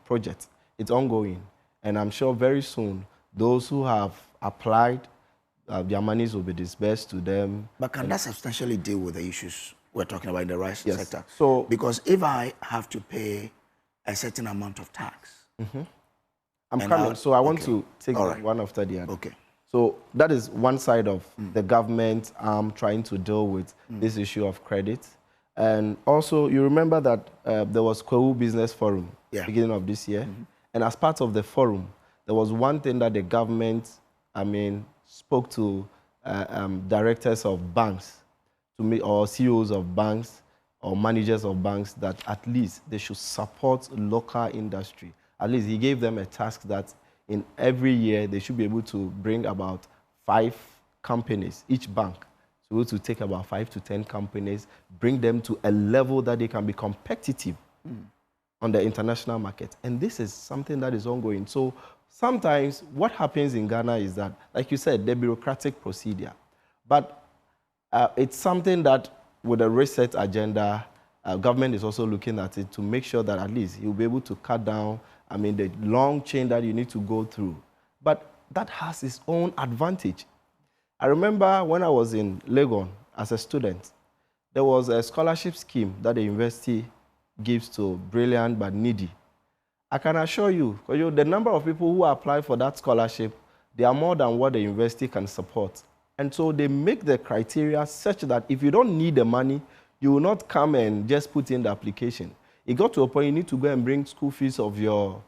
Speaker 3: project, it's ongoing. And I'm sure very soon, those who have applied, their monies will be disbursed to them. But
Speaker 1: can that substantially deal with the issues we're talking about in the rice sector?
Speaker 3: So,
Speaker 1: because if I have to pay a certain amount of tax,
Speaker 3: I'm coming. So I want to take one after the other.
Speaker 1: Okay.
Speaker 3: So that is one side of the government trying to deal with this issue of credit. And also, you remember that there was Kwewu Business Forum beginning of this year. And as part of the forum, there was one thing that the government, spoke to directors of banks, or CEOs of banks, or managers of banks, that at least they should support local industry. At least he gave them a task that in every year they should be able to bring about 5 companies, each bank. So to take about 5 to 10 companies, bring them to a level that they can be competitive on the international market. And this is something that is ongoing. So sometimes what happens in Ghana is that, like you said, the bureaucratic procedure. But it's something that with a reset agenda, government is also looking at it to make sure that at least you'll be able to cut down, the long chain that you need to go through. But that has its own advantage. I remember when I was in Legon as a student, there was a scholarship scheme that the university gives to brilliant but needy. I can assure you, because the number of people who apply for that scholarship, they are more than what the university can support. And so they make the criteria such that if you don't need the money, you will not come and just put in the application. It got to a point you need to go and bring school fees of your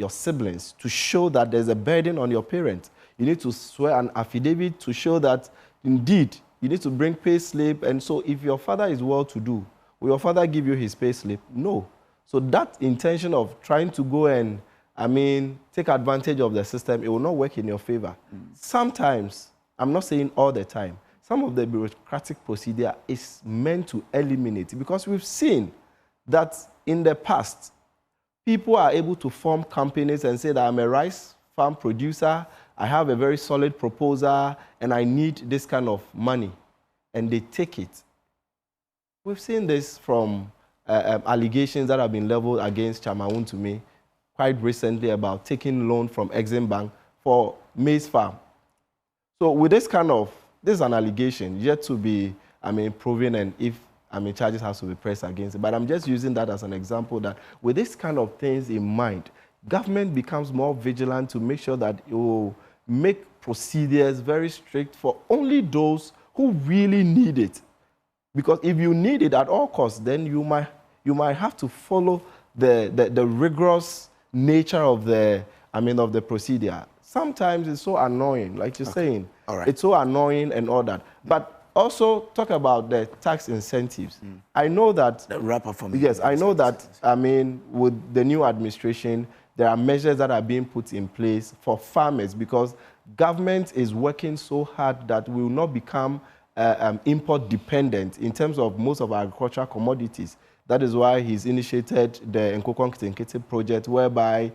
Speaker 3: siblings to show that there's a burden on your parents. You need to swear an affidavit to show that, indeed, you need to bring pay slip. And so if your father is well-to-do, will your father give you his pay slip? No. So that intention of trying to go and, take advantage of the system, it will not work in your favor. Sometimes, I'm not saying all the time, some of the bureaucratic procedure is meant to eliminate it, because we've seen that in the past, people are able to form companies and say that I'm a rice farm producer, I have a very solid proposal, and I need this kind of money. And they take it. We've seen this from allegations that have been leveled against Chamaun to me quite recently about taking loan from Exim Bank for maize farm. So with this this is an allegation yet to be, proven, and if, charges have to be pressed against it. But I'm just using that as an example that with this kind of things in mind, government becomes more vigilant to make sure that it will make procedures very strict for only those who really need it. Because if you need it at all costs, then you might have to follow the rigorous nature of the procedure. Sometimes it's so annoying, like you're saying.
Speaker 1: All right.
Speaker 3: It's so annoying and all that. But also talk about the tax incentives. I know that
Speaker 1: the wrap up for me.
Speaker 3: Yes, I know that. With the new administration, there are measures that are being put in place for farmers, because government is working so hard that we will not become import dependent in terms of most of our agricultural commodities. That is why he's initiated the Nkokon Kitenkete project, whereby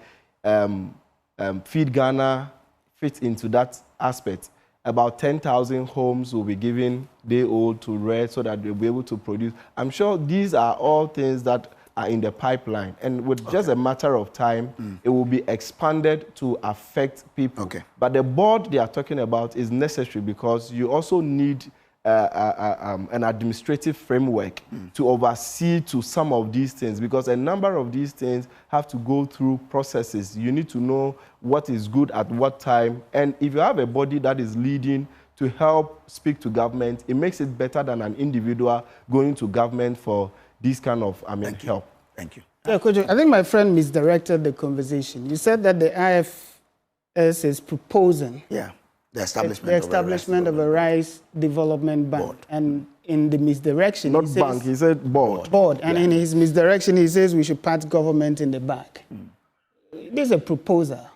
Speaker 3: Feed Ghana fits into that aspect. about 10,000 homes will be given day old to rest so that they'll be able to produce. I'm sure these are all things that are in the pipeline. And with just a matter of time, it will be expanded to affect people. But the board they are talking about is necessary because you also need an administrative framework to oversee to some of these things, because a number of these things have to go through processes. You need to know what is good at what time, and if you have a body that is leading to help speak to government, it makes it better than an individual going to government for this kind of help.
Speaker 1: Thank you.
Speaker 2: Yeah, I think my friend misdirected the conversation. You said that the IFS is proposing
Speaker 1: the establishment
Speaker 2: of a rice development bank. Board. And in the misdirection,
Speaker 3: not he bank, he said board.
Speaker 2: Board. And in his misdirection, he says we should pat government in the back. This is a proposal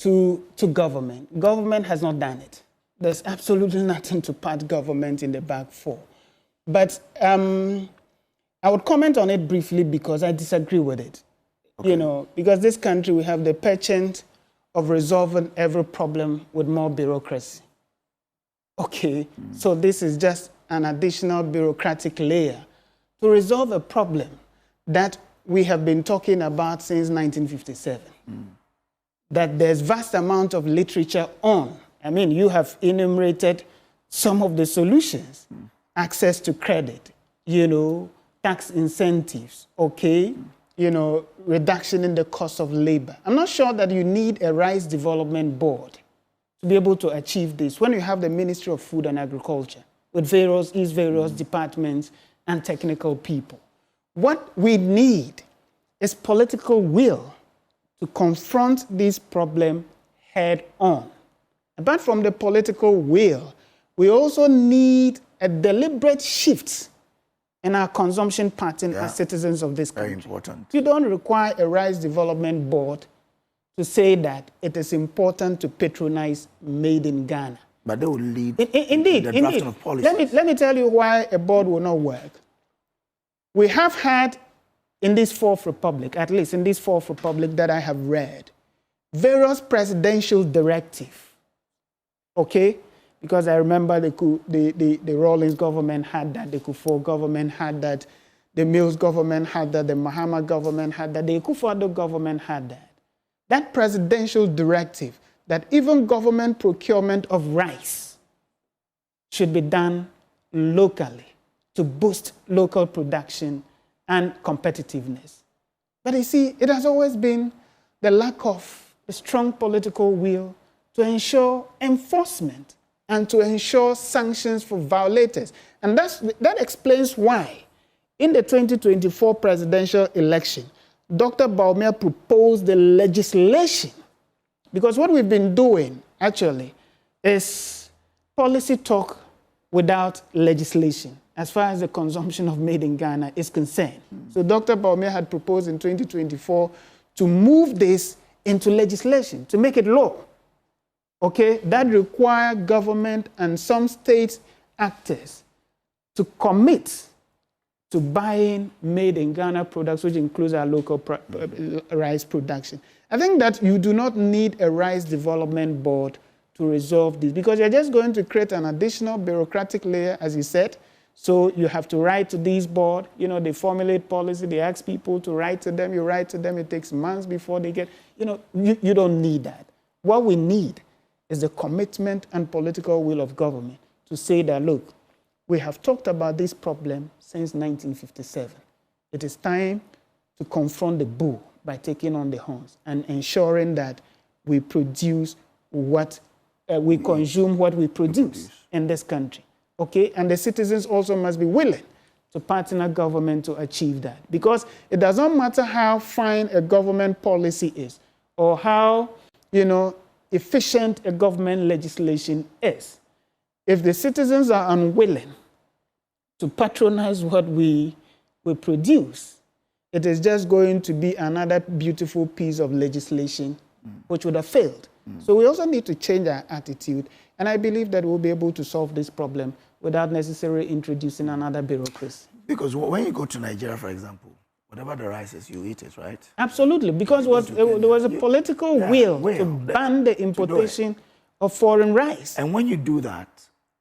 Speaker 2: to government. Government has not done it. There's absolutely nothing to pat government in the back for. But I would comment on it briefly because I disagree with it. You know, because this country, we have the penchant of resolving every problem with more bureaucracy. So this is just an additional bureaucratic layer to resolve a problem that we have been talking about since 1957. That there's vast amount of literature on. I mean, you have enumerated some of the solutions. Access to credit, you know, tax incentives, you know, reduction in the cost of labor. I'm not sure that you need a rice development board to be able to achieve this when you have the Ministry of Food and Agriculture with various departments and technical people. What we need is political will to confront this problem head on. Apart from the political will, we also need a deliberate shift in our consumption pattern as citizens of this country.
Speaker 1: Very important.
Speaker 2: You don't require a rice development board to say that it is important to patronize made in Ghana.
Speaker 1: But they will lead
Speaker 2: indeed,
Speaker 1: the drafting of policies.
Speaker 2: Let me tell you why a board will not work. We have had in this Fourth Republic, at least in this Fourth Republic that I have read, various presidential directives, Because I remember the Rawlings government had that, the Kufuor government had that, the Mills government had that, the Mahama government had that, the Akufo-Addo government had that. That presidential directive that even government procurement of rice should be done locally to boost local production and competitiveness. But you see, it has always been the lack of a strong political will to ensure enforcement and to ensure sanctions for violators. And that explains why, in the 2024 presidential election, Dr. Bawumia proposed the legislation. Because what we've been doing, actually, is policy talk without legislation, as far as the consumption of made in Ghana is concerned. So Dr. Bawumia had proposed in 2024 to move this into legislation, to make it law. That require government and some state actors to commit to buying made in Ghana products, which includes our local rice production. I think that you do not need a rice development board to resolve this, because you're just going to create an additional bureaucratic layer, as you said. So you have to write to this board, they formulate policy, they ask people to write to them, you write to them, it takes months before they get, you don't need that. What we need is the commitment and political will of government to say that, look, we have talked about this problem since 1957. It is time to confront the bull by taking on the horns and ensuring that we produce what we consume what we produce in this country. And the citizens also must be willing to partner government to achieve that. Because it does not matter how fine a government policy is or how, efficient a government legislation is. If the citizens are unwilling to patronize what we produce, it is just going to be another beautiful piece of legislation which would have failed. So we also need to change our attitude, and I believe that we'll be able to solve this problem without necessarily introducing another bureaucracy.
Speaker 1: Because when you go to Nigeria, for example, whatever the rice is, you eat it, right?
Speaker 2: Absolutely, because there was a political will to ban the importation of foreign rice.
Speaker 1: And when you do that,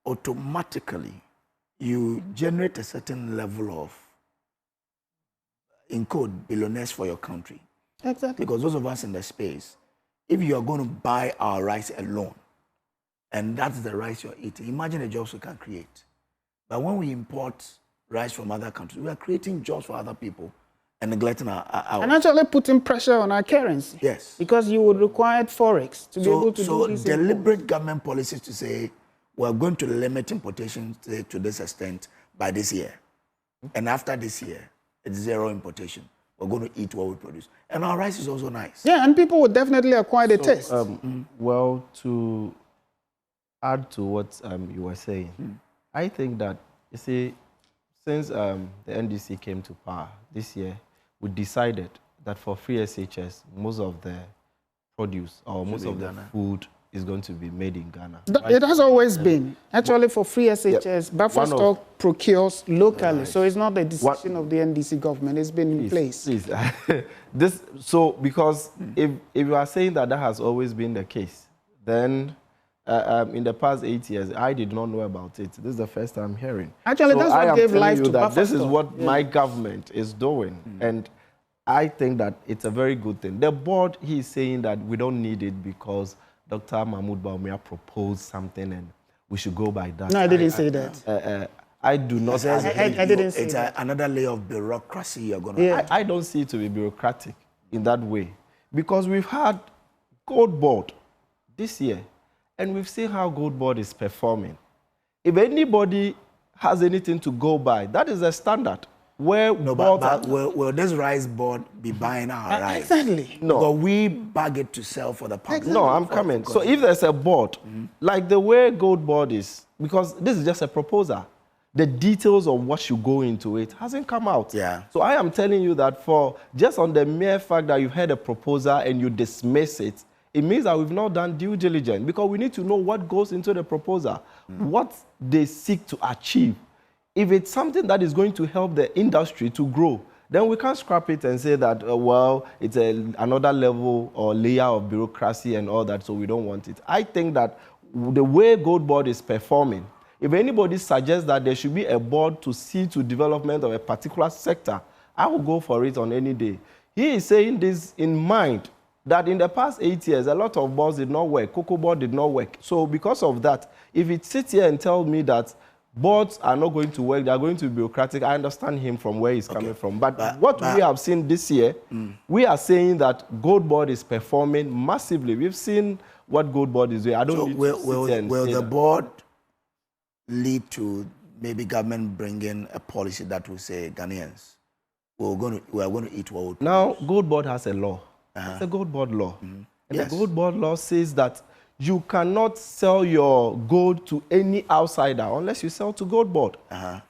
Speaker 1: automatically, you generate a certain level of, in code, billionaires for your country.
Speaker 2: Exactly.
Speaker 1: Because those of us in the space, if you are going to buy our rice alone, and that's the rice you're eating, imagine the jobs we can create. But when we import rice from other countries, we are creating jobs for other people and neglecting our
Speaker 2: and actually putting pressure on our currency.
Speaker 1: Yes.
Speaker 2: Because you would require forex to be able to do this.
Speaker 1: So deliberate government policies to say, we're going to limit importation to this extent by this year. And after this year, it's zero importation. We're going to eat what we produce. And our rice is also nice.
Speaker 2: Yeah, and people would definitely acquire the taste.
Speaker 3: Well, to add to what you were saying, I think that, you see, since the NDC came to power this year, we decided that for free SHS, most of the produce or most of the food is going to be made in Ghana.
Speaker 2: It has always been. Actually, for free SHS, buffer stock procures locally. So it's not a decision of the NDC government. It's been in place.
Speaker 3: Please. Because if you are saying that has always been the case, then in the past 8 years, I did not know about it. This is the first time hearing.
Speaker 2: Actually, that's what gave life to buffer
Speaker 3: this is what my government is doing. And I think that it's a very good thing. The board, he's saying that we don't need it because Dr. Mahmoud Bawumia proposed something and we should go by that.
Speaker 2: No, I didn't say that.
Speaker 3: I do not.
Speaker 2: I didn't say
Speaker 1: it's
Speaker 2: that.
Speaker 1: Another layer of bureaucracy you're going to
Speaker 3: I don't see it to be bureaucratic in that way. Because we've had Gold Board this year, and we've seen how Gold Board is performing. If anybody has anything to go by, that is a standard. Where
Speaker 1: but will this rice board be buying our rice?
Speaker 2: Exactly.
Speaker 3: No.
Speaker 1: But we bag it to sell for the public.
Speaker 3: No, I'm coming. So if there's a board, like the way Gold Board is, because this is just a proposal, the details of what should go into it hasn't come out.
Speaker 1: Yeah.
Speaker 3: So I am telling you that for just on the mere fact that you've heard a proposal and you dismiss it, it means that we've not done due diligence, because we need to know what goes into the proposal, what they seek to achieve. If it's something that is going to help the industry to grow, then we can't scrap it and say that, well, it's another level or layer of bureaucracy and all that, so we don't want it. I think that the way Gold Board is performing, if anybody suggests that there should be a board to see to development of a particular sector, I will go for it on any day. He is saying this in mind that in the past 8 years, a lot of boards did not work. Cocoa Board did not work. So because of that, if it sits here and tells me that boards are not going to work, they are going to be bureaucratic, I understand him from where he's coming from. But what we have seen this year, we are saying that Gold Board is performing massively. We've seen what Gold Board is doing. I don't
Speaker 1: So
Speaker 3: need
Speaker 1: will the
Speaker 3: that.
Speaker 1: board lead to maybe government bringing a policy that will say Ghanaians, we are going to eat what we produce?
Speaker 3: Now, Gold Board has a law. It's a Gold Board law. And
Speaker 1: Yes.
Speaker 3: the Gold Board law says that you cannot sell your gold to any outsider unless you sell to Gold Board.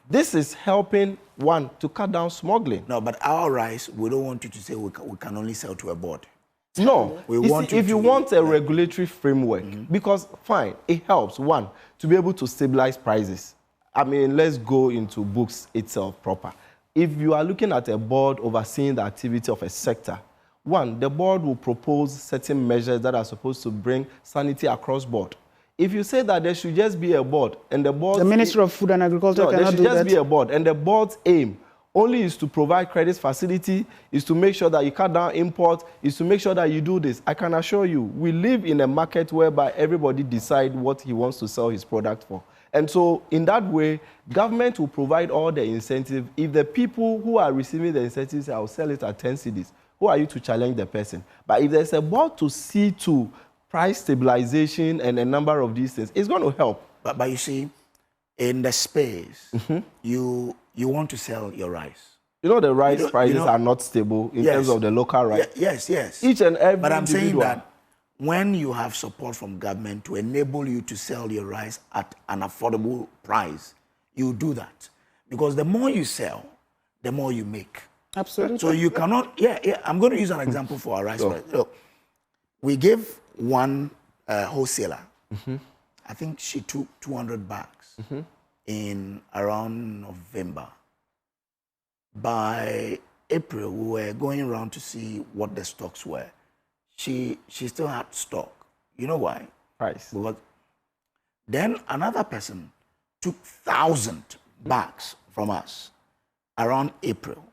Speaker 3: This is helping, one, to cut down smuggling.
Speaker 1: No, but our rice, we don't want you to say we can only sell to a board.
Speaker 3: No,
Speaker 1: We
Speaker 3: you
Speaker 1: want
Speaker 3: see,
Speaker 1: you
Speaker 3: if you
Speaker 1: to-
Speaker 3: want a regulatory framework, because fine, it helps, one, to be able to stabilize prices. I mean, let's go into books itself proper. If you are looking at a board overseeing the activity of a sector, one, the board will propose certain measures that are supposed to bring sanity across board. If you say that there should just be a board and the board...
Speaker 2: The Ministry of Food and Agriculture
Speaker 3: there
Speaker 2: cannot
Speaker 3: should
Speaker 2: do
Speaker 3: just
Speaker 2: that.
Speaker 3: be a board, and the board's aim only is to provide credit facility, is to make sure that you cut down import, is to make sure that you do this. I can assure you, we live in a market whereby everybody decides what he wants to sell his product for. And so, in that way, government will provide all the incentive. If the people who are receiving the incentives say, I'll sell it at 10 cedis, who are you to challenge the person? But if there's a board to see to price stabilization and a number of these things, it's going to help.
Speaker 1: But you see, in the space, you want to sell your rice.
Speaker 3: You know, the rice prices are not stable in terms of the local rice.
Speaker 1: Yes.
Speaker 3: Each and every
Speaker 1: But I'm saying
Speaker 3: individual.
Speaker 1: that when you have support from government to enable you to sell your rice at an affordable price, you do that. Because the more you sell, the more you make.
Speaker 2: Absolutely.
Speaker 1: So you cannot, I'm going to use an example for our rice. Look, we gave one wholesaler, I think she took 200 bags in around November. By April, we were going around to see what the stocks were. She still had stock. You know why?
Speaker 3: price.
Speaker 1: Because then another person took 1,000 bags from us around April.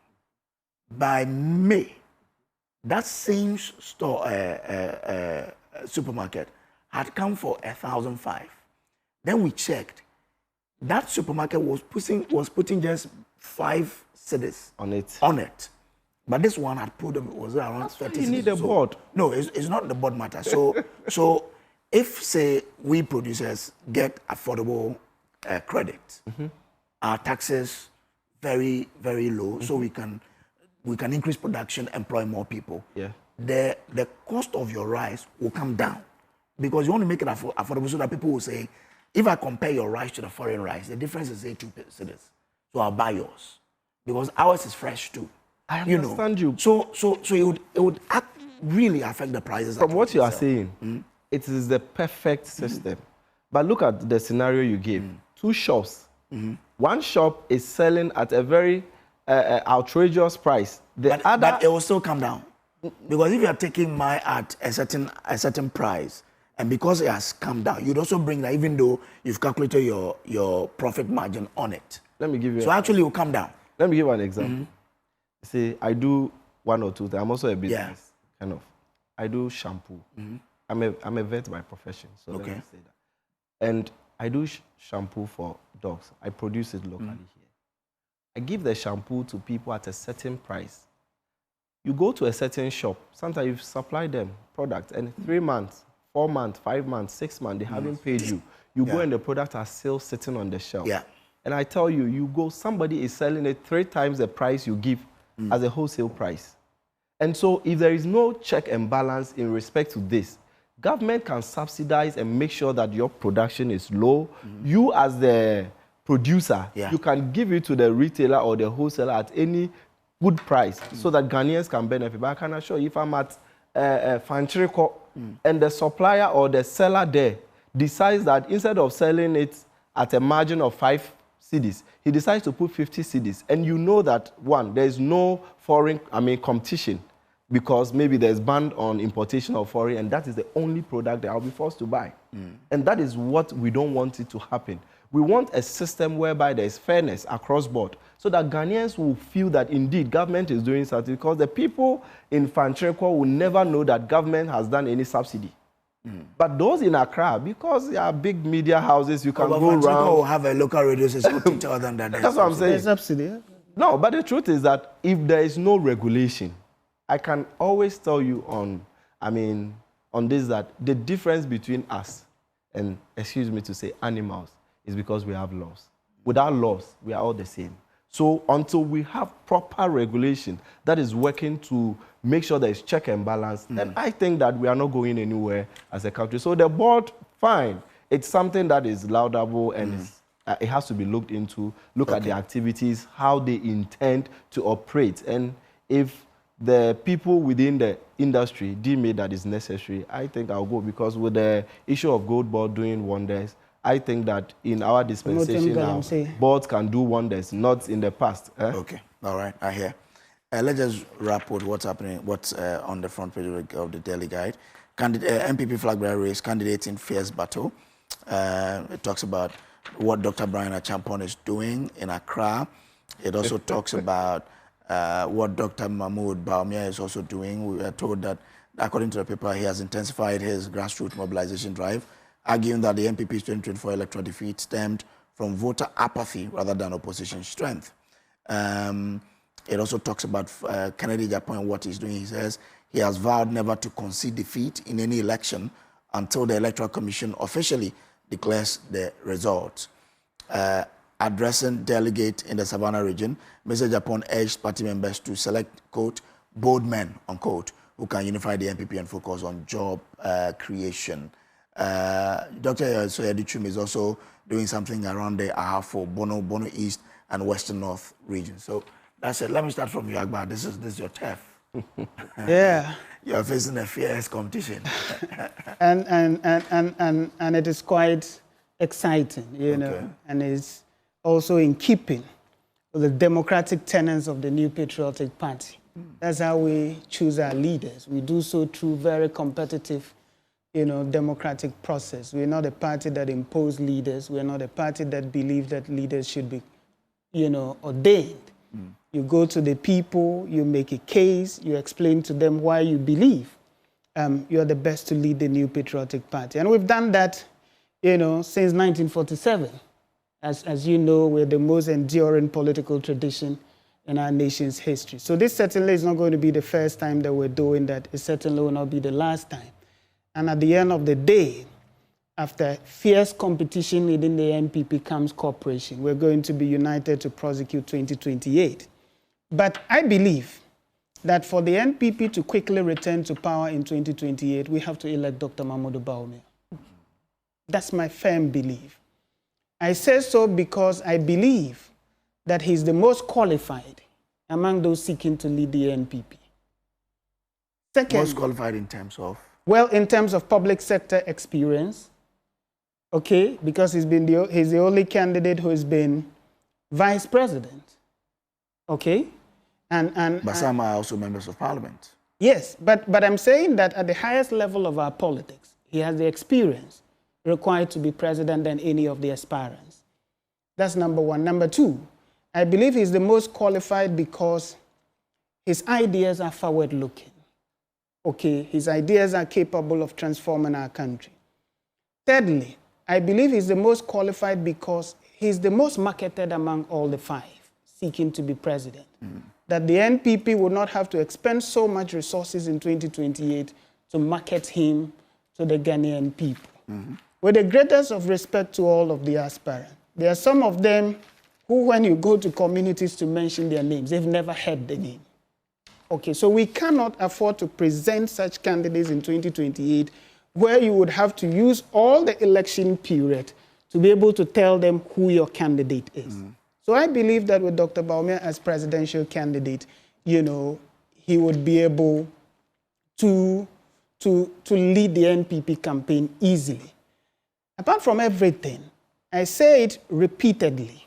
Speaker 1: By May, that same store supermarket had come for 1,005. Then we checked. That supermarket was putting just 5 cedis
Speaker 3: On it.
Speaker 1: But this one had put was around 30 cedis.
Speaker 3: You need a board.
Speaker 1: No, it's not the board matter. So if, say, we producers get affordable credit, our taxes very, very low, so we can increase production, employ more people.
Speaker 3: Yeah.
Speaker 1: The cost of your rice will come down because you want to make it affordable so that people will say, if I compare your rice to the foreign rice, the difference is 2 cedis. So I'll buy yours because ours is fresh too.
Speaker 3: I understand you.
Speaker 1: So it would really affect the prices.
Speaker 3: From what you are saying, it is the perfect system. But look at the scenario you gave. 2 shops. One shop is selling at a very outrageous price.
Speaker 1: But it will still come down. Because if you are taking mine at a certain price, and because it has come down, you'd also bring that even though you've calculated your profit margin on it.
Speaker 3: Let me give you.
Speaker 1: So actually, it will come down.
Speaker 3: Let me give you an example. See, I do 1 or 2 things. I'm also a business kind of. I do shampoo. I'm a vet by profession, so let me say that. And I do shampoo for dogs. I produce it locally here. I give the shampoo to people at a certain price. You go to a certain shop. Sometimes you supply them product, and 3 months, 4 months, 5 months, 6 months, they haven't paid you. You go and the product are still sitting on the shelf.
Speaker 1: Yeah.
Speaker 3: And I tell you, you go, somebody is selling it 3 times the price you give as a wholesale price. And so if there is no check and balance in respect to this, government can subsidize and make sure that your production is low. You as the producer, you can give it to the retailer or the wholesaler at any good price so that Ghanaians can benefit. But I can assure you, if I'm at Fanchiriko and the supplier or the seller there decides that instead of selling it at a margin of 5 cedis, he decides to put 50 cedis. And you know that, one, there is no foreign, competition because maybe there's ban on importation of foreign, and that is the only product that I'll be forced to buy. And that is what we don't want it to happen. We want a system whereby there is fairness across board so that Ghanaians will feel that indeed government is doing something, because the people in Fanchiriko will never know that government has done any subsidy. But those in Accra, because they are big media houses, you can go around.
Speaker 1: Will have a local radio station to tell them that.
Speaker 3: That's what I'm saying.
Speaker 2: There's subsidy.
Speaker 3: No, but the truth is that if there is no regulation, I can always tell you on this, that the difference between us and, excuse me to say, animals is because we have laws. Without laws, we are all the same. So until we have proper regulation that is working to make sure there is check and balance, then I think that we are not going anywhere as a country. So the board, fine. It's something that is laudable and it has to be looked into, look at the activities, how they intend to operate. And if the people within the industry deem it that is necessary, I think I'll go, because with the issue of Gold Board doing wonders, I think that in our dispensation now, boards can do wonders, not in the past.
Speaker 1: Okay, all right, I hear. Let's just wrap with what's happening, what's on the front page of the Daily Guide. NPP flagbearer race, candidates in fierce battle. It talks about what Dr. Brian Achampon is doing in Accra. It also talks about what Dr. Mahmoud Baumia is also doing. We are told that, according to the paper, he has intensified his grassroots mobilization drive, arguing that the NPP's 2024 electoral defeat stemmed from voter apathy rather than opposition strength. It also talks about Kennedy Japan and what he's doing. He says he has vowed never to concede defeat in any election until the Electoral Commission officially declares the results. Addressing delegates in the Savannah region, Mr. Japan urged party members to select, quote, bold men, unquote, who can unify the NPP and focus on job creation. Dr. Soyadichum is also doing something around the Ahafo, Bono East and Western North region. So that's it. Let me start from you, Agba. This is your turf.
Speaker 2: Yeah.
Speaker 1: You're facing a fierce competition.
Speaker 2: and it is quite exciting, you know, and it's also in keeping with the democratic tenets of the new Patriotic Party. That's how we choose our leaders. We do so through very competitive democratic process. We're not a party that impose leaders. We're not a party that believe that leaders should be, ordained. You go to the people, you make a case, you explain to them why you believe you're the best to lead the new Patriotic Party. And we've done that, since 1947. As you know, we're the most enduring political tradition in our nation's history. So this certainly is not going to be the first time that we're doing that. It certainly will not be the last time. And at the end of the day, after fierce competition within the NPP comes cooperation. We're going to be united to prosecute 2028. But I believe that for the NPP to quickly return to power in 2028, we have to elect Dr. Mahamudu Bawumia. That's my firm belief. I say so because I believe that he's the most qualified among those seeking to lead the NPP. Second,
Speaker 1: most qualified in terms of?
Speaker 2: Well, in terms of public sector experience, okay, because he's the only candidate who has been vice president, okay?
Speaker 1: But some are also members of parliament.
Speaker 2: Yes, but I'm saying that at the highest level of our politics, he has the experience required to be president than any of the aspirants. That's number one. Number two, I believe he's the most qualified because his ideas are forward-looking. Okay, his ideas are capable of transforming our country. Thirdly, I believe he's the most qualified because he's the most marketed among all the five seeking to be president. That the NPP would not have to expend so much resources in 2028 to market him to the Ghanaian people. With the greatest of respect to all of the aspirants, there are some of them who, when you go to communities to mention their names, they've never heard the name. Okay, so we cannot afford to present such candidates in 2028 where you would have to use all the election period to be able to tell them who your candidate is. So I believe that with Dr. Bawumia as presidential candidate, he would be able to lead the NPP campaign easily. Apart from everything, I say it repeatedly,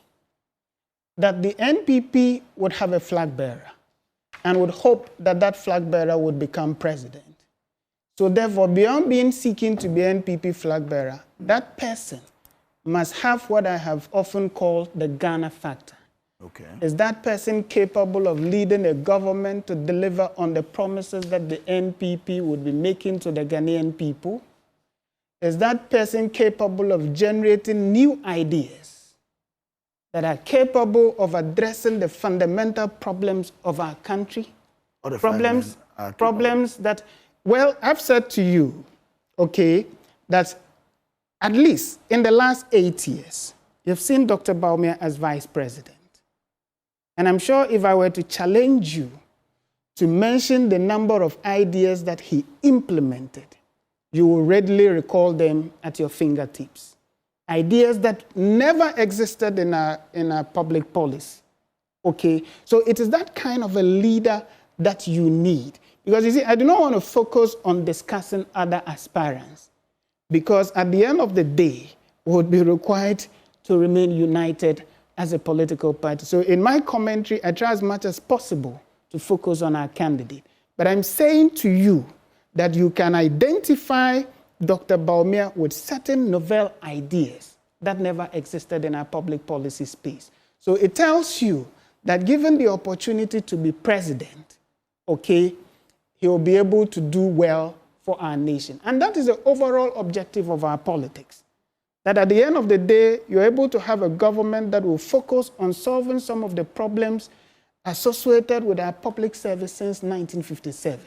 Speaker 2: that the NPP would have a flag bearer and would hope that that flag bearer would become president. So therefore, beyond seeking to be NPP flag bearer, that person must have what I have often called the Ghana factor.
Speaker 1: Okay.
Speaker 2: Is that person capable of leading a government to deliver on the promises that the NPP would be making to the Ghanaian people? Is that person capable of generating new ideas that are capable of addressing the fundamental problems of our country?
Speaker 1: Or the
Speaker 2: Problems that, well, I've said to you, okay, that at least in the last 8 years, you've seen Dr. Bawumia as vice president. And I'm sure if I were to challenge you to mention the number of ideas that he implemented, you will readily recall them at your fingertips. Ideas that never existed in our public policy. Okay, so it is that kind of a leader that you need. Because you see, I do not want to focus on discussing other aspirants. Because at the end of the day, we would be required to remain united as a political party. So in my commentary, I try as much as possible to focus on our candidate. But I'm saying to you that you can identify Dr. Bawumia with certain novel ideas that never existed in our public policy space. So it tells you that given the opportunity to be president, okay, he will be able to do well for our nation. And that is the overall objective of our politics. That at the end of the day, you're able to have a government that will focus on solving some of the problems associated with our public service since 1957.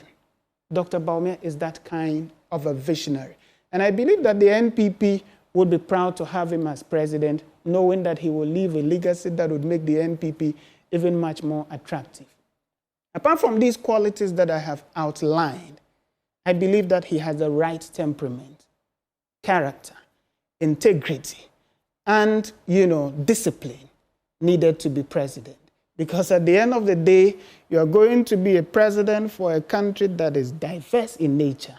Speaker 2: Dr. Bawumia is that kind of a visionary. And I believe that the NPP would be proud to have him as president, knowing that he will leave a legacy that would make the NPP even much more attractive. Apart from these qualities that I have outlined, I believe that he has the right temperament, character, integrity, and, discipline needed to be president. Because at the end of the day, you are going to be a president for a country that is diverse in nature,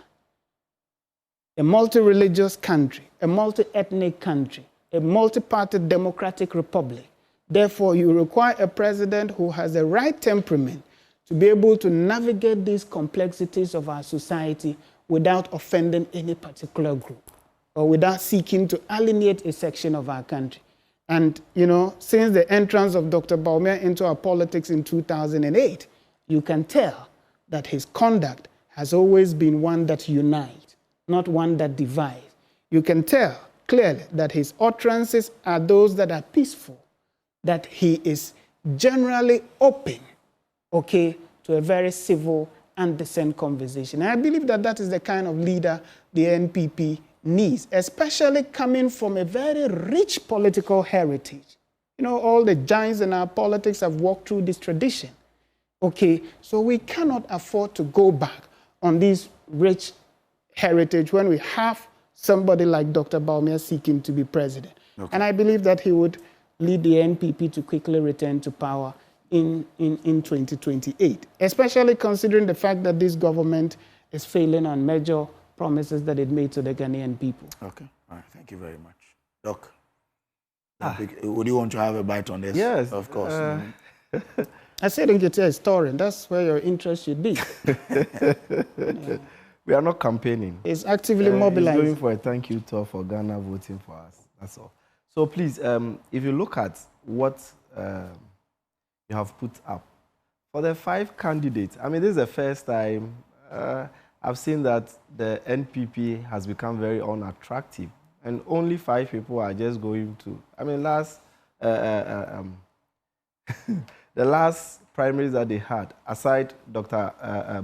Speaker 2: a multi-religious country, a multi-ethnic country, a multi-party democratic republic. Therefore, you require a president who has the right temperament to be able to navigate these complexities of our society without offending any particular group or without seeking to alienate a section of our country. And, since the entrance of Dr. Bawumia into our politics in 2008, you can tell that his conduct has always been one that unites, not one that divides. You can tell clearly that his utterances are those that are peaceful, that he is generally open, to a very civil and decent conversation. And I believe that that is the kind of leader the NPP needs, especially coming from a very rich political heritage. All the giants in our politics have walked through this tradition. So we cannot afford to go back on this rich heritage when we have somebody like Dr. Bawumia seeking to be president. And I believe that he would lead the NPP to quickly return to power in 2028, especially considering the fact that this government is failing on major promises that it made to the Ghanaian people.
Speaker 1: Okay, all right, thank you very much. Doc, would you want to have a bite on this?
Speaker 3: Yes.
Speaker 1: Of course.
Speaker 2: I said in a story, that's where your interest should be.
Speaker 3: We are not campaigning.
Speaker 2: It's actively mobilized.
Speaker 3: He's going for a thank you tour for Ghana voting for us, that's all. So please, if you look at what you have put up, for the 5 candidates, I mean, this is the first time I've seen that the NPP has become very unattractive, and only 5 people are just going to. I mean, the last primaries that they had, aside Dr.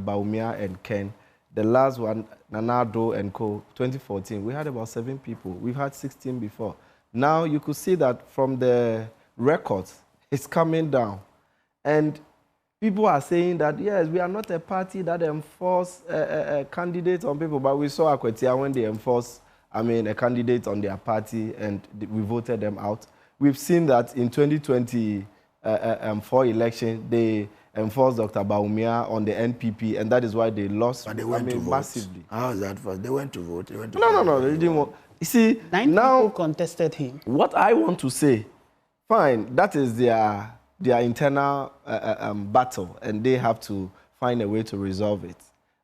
Speaker 3: Bawumia and Ken, the last one, Nanado and Co., 2014, we had about 7 people. We've had 16 before. Now you could see that from the records, it's coming down. And people are saying that, yes, we are not a party that enforce candidates on people, but we saw Akwetia when they enforced, a candidate on their party and we voted them out. We've seen that in 2024 election, they enforced Dr. Bawumia on the NPP, and that is why they lost.
Speaker 1: But they went to vote
Speaker 2: massively.
Speaker 1: How is that first? They went to vote. They went to
Speaker 3: no, they didn't want. You see,
Speaker 2: 9
Speaker 3: now
Speaker 2: people contested him.
Speaker 3: What I want to say, fine, that is their internal battle, and they have to find a way to resolve it.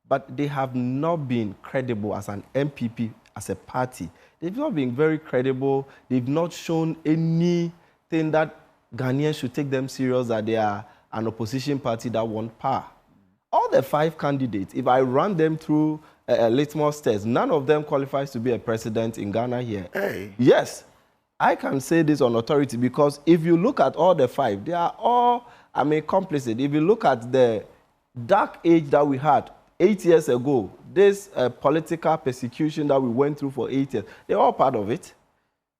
Speaker 3: But they have not been credible as an MPP, as a party. They've not been very credible. They've not shown anything that Ghanaians should take them serious, that they are an opposition party that want power. All the 5 candidates, if I run them through litmus test, none of them qualifies to be a president in Ghana here.
Speaker 1: Hey.
Speaker 3: Yes, I can say this on authority because if you look at all the 5, they are all, complicit. If you look at the dark age that we had 8 years ago, this political persecution that we went through for 8 years, they're all part of it.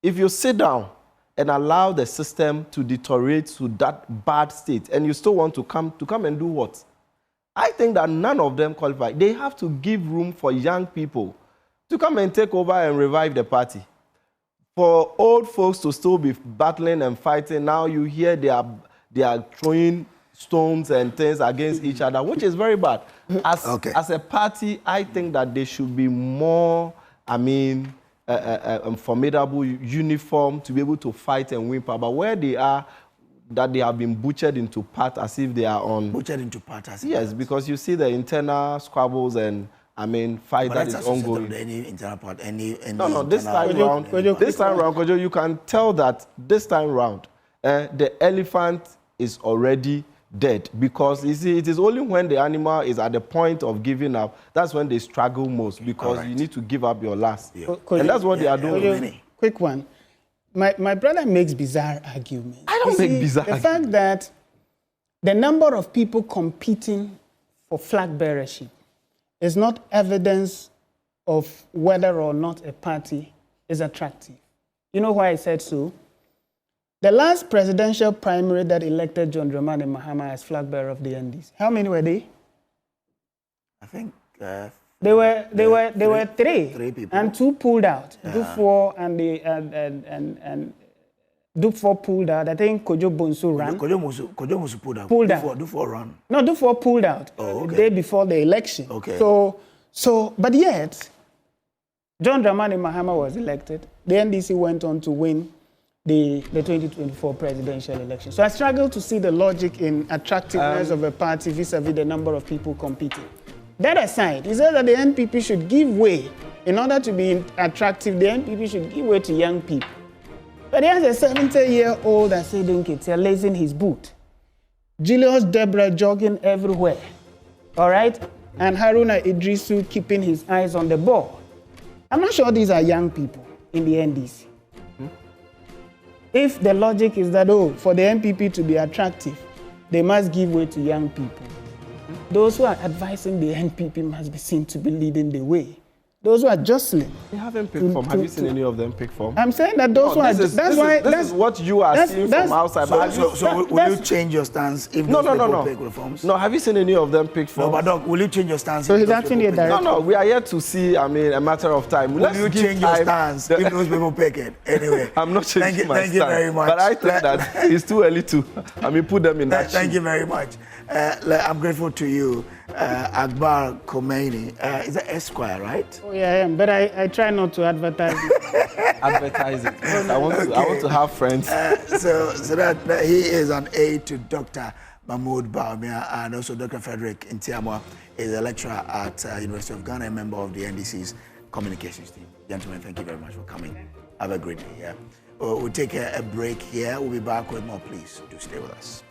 Speaker 3: If you sit down and allow the system to deteriorate to that bad state, and you still want to come and do what? I think that none of them qualify. They have to give room for young people to come and take over and revive the party. For old folks to still be battling and fighting, now you hear they are throwing stones and things against each other, which is very bad. As a party, I think that they should be more, formidable, uniform to be able to fight and win power. But where they are, that they have been butchered into part as if they are on...
Speaker 1: Butchered into part as if...
Speaker 3: Yes, because you see the internal squabbles and, fight that is ongoing.
Speaker 1: Any internal part,
Speaker 3: No, this time round, Kojo, you can tell that this time round, the elephant is already dead, because you see, it is only when the animal is at the point of giving up, that's when they struggle most, because you need to give up your last. Yeah.
Speaker 2: And
Speaker 3: that's what they are doing.
Speaker 2: Quick one. My brother makes bizarre arguments.
Speaker 3: I don't make bizarre arguments.
Speaker 2: The fact that the number of people competing for flag bearership is not evidence of whether or not a party is attractive. You know why I said so? The last presidential primary that elected John Dramani Mahama as flag bearer of the NDC, how many were they?
Speaker 1: I think
Speaker 2: They were 3.
Speaker 1: 3 people.
Speaker 2: And 2 pulled out. Dufour and Dufour pulled out. I think Kojo Bonsu ran.
Speaker 1: Kojo Bonsu pulled out. Dufour ran.
Speaker 2: No, Dufour pulled out the day before the election.
Speaker 1: Okay.
Speaker 2: So, but yet, John Dramani Mahama was elected. The NDC went on to win the 2024 presidential election. So I struggle to see the logic in attractiveness of a party vis-a-vis the number of people competing. That aside, he said that the NPP should give way. In order to be attractive, the NPP should give way to young people. But he has a 70-year-old Asedun Ketia lacing his boot. Julius Debra jogging everywhere. All right? And Haruna Idrisu keeping his eyes on the ball. I'm not sure these are young people in the NDC. If the logic is that, for the NPP to be attractive, they must give way to young people. Those who are advising the NPP must be seen to be leading the way. Those who are jostling.
Speaker 4: They haven't picked form. Have you seen any of them pick form?
Speaker 2: I'm saying that those who are.
Speaker 4: This is what you are seeing from outside.
Speaker 1: So will you change your stance if those people pick reforms?
Speaker 4: No, have you seen any of them pick form?
Speaker 1: No, but Doc, will you change your stance?
Speaker 2: So he's asking you directly.
Speaker 4: No, we are yet to see. I mean, a matter of time.
Speaker 1: Will you change your stance if those people pick it? Anyway,
Speaker 4: I'm not changing my stance.
Speaker 1: Thank you very much.
Speaker 4: But I think that it's too early to. Put them in that.
Speaker 1: Thank you very much. I'm grateful to you, Akbar Khomeini. Is that Esquire, right?
Speaker 2: Oh yeah, I am. But I try not to advertise it.
Speaker 4: Advertise it. I want to have friends.
Speaker 1: So that he is an aide to Dr. Mahmoud Baumia, and also Dr. Frederick Ntiamwa is a lecturer at University of Ghana, a member of the NDC's communications team. Gentlemen, thank you very much for coming. Have a great day. Yeah. We'll take a break here. We'll be back with more. Please do stay with us.